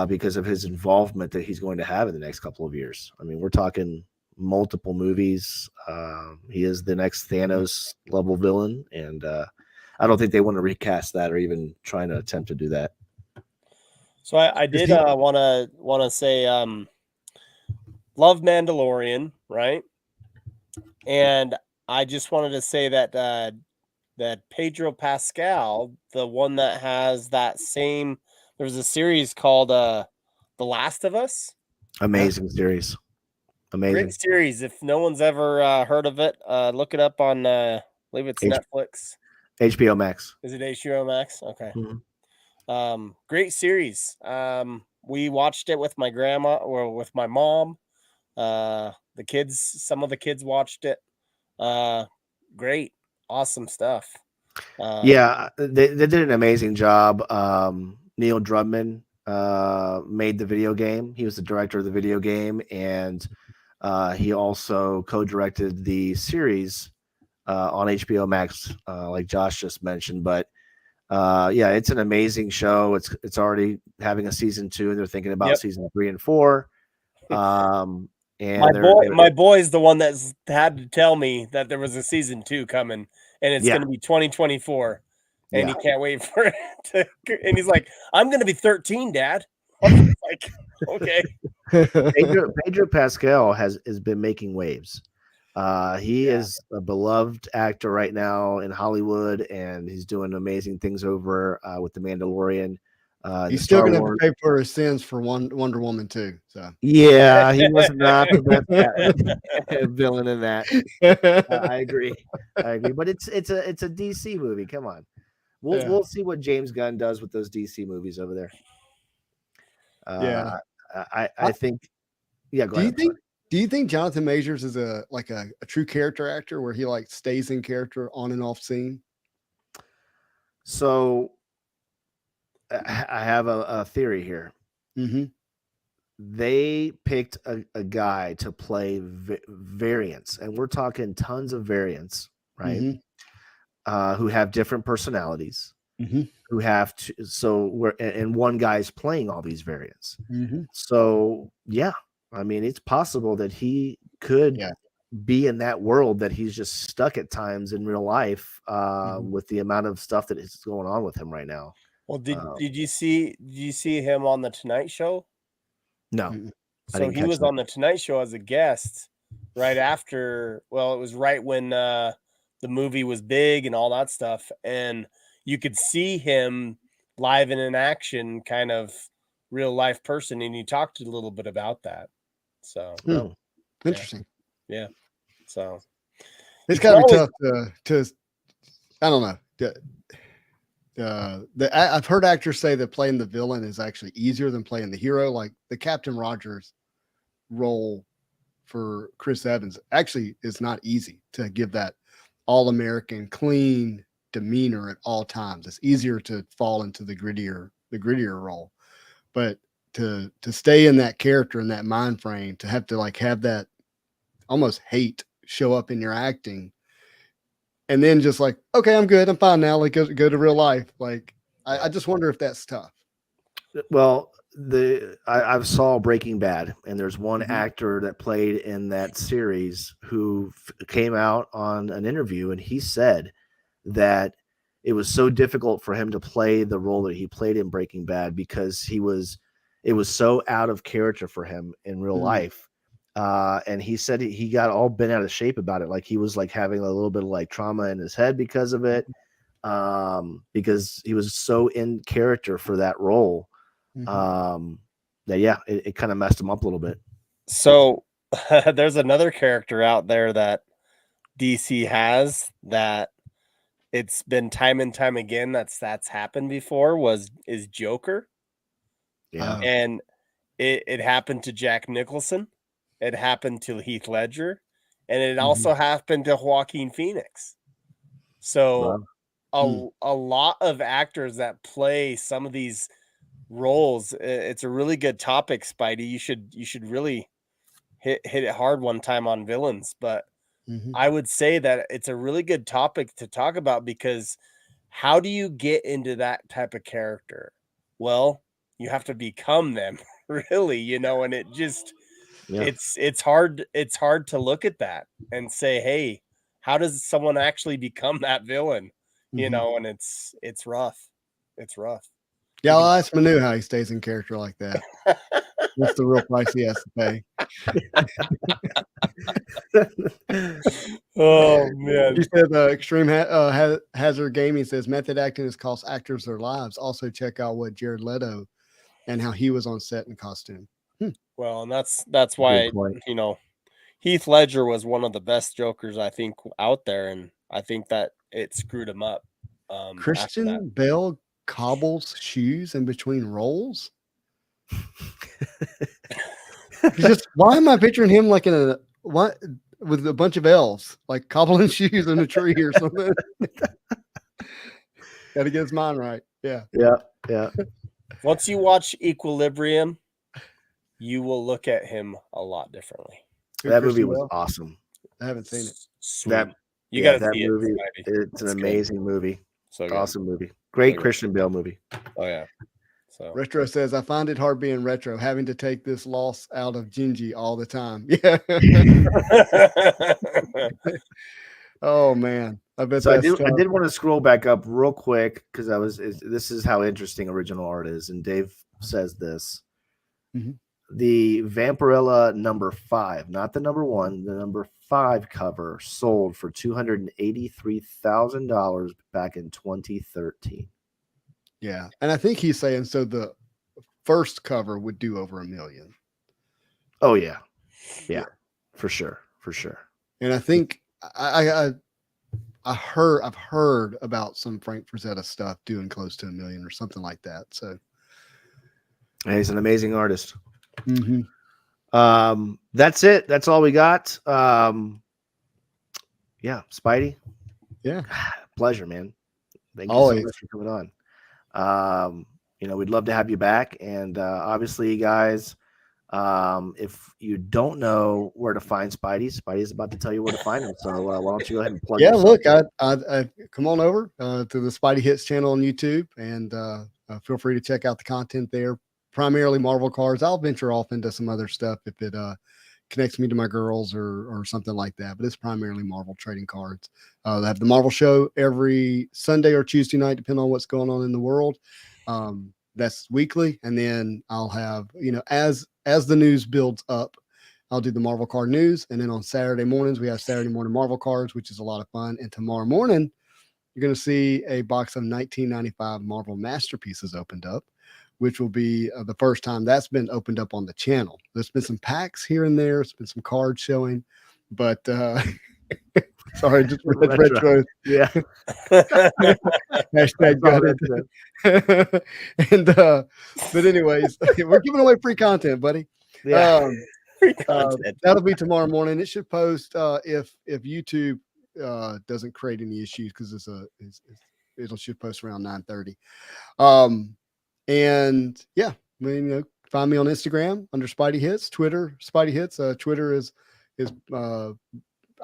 S1: because of his involvement that he's going to have in the next couple of years. I mean, we're talking multiple movies. He is the next Thanos level villain, and I don't think they want to recast that or even trying to attempt to do that.
S2: So I did want to say love Mandalorian, right? And I just wanted to say that that Pedro Pascal, the one that has that same, there's a series called The Last of Us.
S1: Amazing series. Amazing.
S2: Great series. If no one's ever heard of it, look it up on I believe it's Netflix.
S1: HBO Max.
S2: Is it HBO Max? Okay.
S1: Mm-hmm.
S2: Great series. We watched it with my grandma or with my mom. The kids, some of the kids watched it. Great, awesome stuff.
S1: Yeah, they did an amazing job. Neil Druckmann made the video game. He was the director of the video game, and he also co-directed the series on HBO Max, like Josh just mentioned. But yeah, it's an amazing show. It's already having a season 2, and they're thinking about season 3 and 4. And
S2: my boy's the one that's had to tell me that there was a season 2 coming, and it's going to be 2024, and he can't wait for it to. And he's like, "I'm going to be 13, Dad." I'm like, okay.
S1: Pedro Pascal has been making waves. He is a beloved actor right now in Hollywood, and he's doing amazing things over with The Mandalorian.
S3: He's still going to have to pay for his sins for Wonder Woman too. So
S1: yeah, he was not the best villain in that. I agree, but it's a DC movie. Come on, we'll see what James Gunn does with those DC movies over there. I think. Yeah, go ahead.
S3: Do you think Jonathan Majors is a true character actor where he like stays in character on and off scene?
S1: So I have a theory here.
S3: Mm-hmm.
S1: They picked a guy to play variants, and we're talking tons of variants, right? Mm-hmm. Who have different personalities, who have to. So and one guy's playing all these variants. Mm-hmm. So yeah, I mean, it's possible that he could be in that world that he's just stuck at times in real life with the amount of stuff that is going on with him right now.
S2: Well, did you see him on the Tonight Show?
S1: No.
S2: So he was on the Tonight Show as a guest right after. Well, it was right when the movie was big and all that stuff, and you could see him live and in action, kind of real life person, and he talked a little bit about that. So
S3: interesting.
S2: Yeah. So
S3: it's got to be tough to I don't know. I've heard actors say that playing the villain is actually easier than playing the hero. Like the Captain Rogers role for Chris Evans actually is not easy to give that all-American clean demeanor at all times. It's easier to fall into the grittier role, but to stay in that character in that mind frame, to have to like have that almost hate show up in your acting. And then just like, okay, I'm good. I'm fine now. Like go to real life. Like, I just wonder if that's tough.
S1: Well, I saw Breaking Bad, and there's one actor that played in that series who came out on an interview, and he said that it was so difficult for him to play the role that he played in Breaking Bad because it was so out of character for him in real life. And he said he got all bent out of shape about it. Like he was like having a little bit of like trauma in his head because of it. Because he was so in character for that role. That it kind of messed him up a little bit.
S2: So there's another character out there that DC has that it's been time and time again that's happened before is Joker.
S1: Yeah.
S2: And it happened to Jack Nicholson. It happened to Heath Ledger, and it also happened to Joaquin Phoenix. So a lot of actors that play some of these roles, it's a really good topic, Spidey. You should really hit it hard one time on villains, but I would say that it's a really good topic to talk about, because how do you get into that type of character? Well, you have to become them, really, and it just it's hard to look at that and say, hey, how does someone actually become that villain? And it's rough. It's rough.
S3: Yeah, I'll ask Manu how he stays in character like that. What's the real price he has to pay?
S2: Oh man!
S3: He said Extreme Hazard Gaming says method acting has cost actors their lives. Also, check out what Jared Leto and how he was on set in costume.
S2: Well, and that's why Heath Ledger was one of the best Jokers I think out there, and I think that it screwed him up.
S3: Christian Bale cobbles shoes in between roles. Why am I picturing him like in a what with a bunch of elves, like cobbling shoes in a tree or something? Got to get his mind right. Yeah.
S2: Once you watch Equilibrium, you will look at him a lot differently.
S1: That movie was awesome.
S3: I haven't seen it.
S2: Sweet. You got to see
S1: movie. It's an amazing movie. So awesome movie. Great Christian Bale movie.
S2: Oh yeah. So
S3: Retro says, I find it hard being retro, having to take this loss out of Gingy all the time. Yeah. Oh man. I bet
S1: so I did want to scroll back up real quick because this is how interesting original art is. And Dave says this. The Vampirella number 5, not the number 1, the number 5 cover sold for $283,000 back in 2013.
S3: Yeah. And I think he's saying so the first cover would do over $1 million.
S1: Oh yeah. Yeah. For sure.
S3: And I think I've heard about some Frank Frazetta stuff doing close to $1 million or something like that. So
S1: he's an amazing artist. That's it. That's all we got. Spidey.
S3: Yeah.
S1: Pleasure, man. Thank you
S3: Always.
S1: so much for coming on. We'd love to have you back. And obviously, guys, if you don't know where to find Spidey's about to tell you where to find him. So why don't you go ahead and plug
S3: yourself? Look, I come on over to the Spidey Hits channel on YouTube, and feel free to check out the content there. Primarily Marvel cards. I'll venture off into some other stuff if it connects me to my girls or something like that. But it's primarily Marvel trading cards. They have the Marvel show every Sunday or Tuesday night, depending on what's going on in the world. That's weekly, and then I'll have as the news builds up, I'll do the Marvel card news, and then on Saturday mornings we have Saturday morning Marvel cards, which is a lot of fun. And tomorrow morning you're going to see a box of 1995 Marvel masterpieces opened up, which will be the first time that's been opened up on the channel. There's been some packs here and there. It's been some cards showing, but sorry, just retro.
S1: Yeah.
S3: Hashtag got it. And but anyways, we're giving away free content, buddy.
S1: Yeah.
S2: Free content.
S3: That'll be tomorrow morning. It should post if YouTube doesn't create any issues, because it should post around 9:30. And yeah, find me on Instagram under Spidey Hits, Twitter Spidey Hits. Twitter is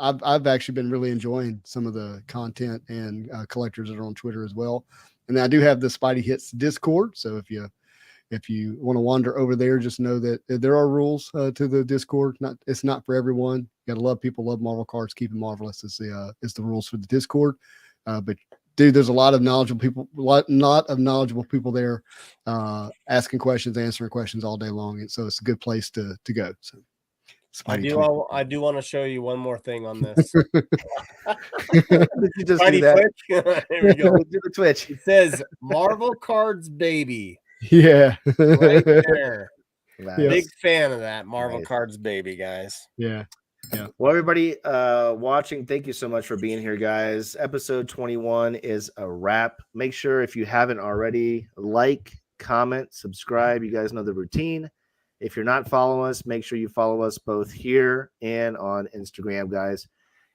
S3: I've actually been really enjoying some of the content and collectors that are on Twitter as well. And then I do have the Spidey Hits Discord. So if you want to wander over there, just know that there are rules to the Discord. It's not for everyone. You gotta love people, love Marvel cards, keep it marvelous is the rules for the Discord. But dude, there's a lot of knowledgeable people there, asking questions, answering questions all day long. And so it's a good place to go. So
S2: I do want to show you one more thing on this.
S1: Did you just do that?
S2: There we go.
S1: Do the Twitch.
S2: It says Marvel Cards Baby.
S3: Yeah.
S2: Right there.
S1: Nice.
S2: Big fan of that Marvel Cards Baby, guys.
S3: Yeah. Yeah.
S1: Well, everybody watching, thank you so much for being here, guys. Episode 21 is a wrap. Make sure if you haven't already, like, comment, subscribe. You guys know the routine. If you're not following us, make sure you follow us both here and on Instagram, guys.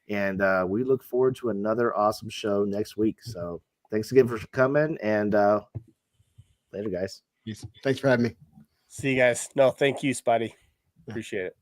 S1: And we look forward to another awesome show next week. So thanks again for coming, and later, guys.
S3: Thanks for having me.
S2: See you guys. No, thank you, Spidey. Appreciate it.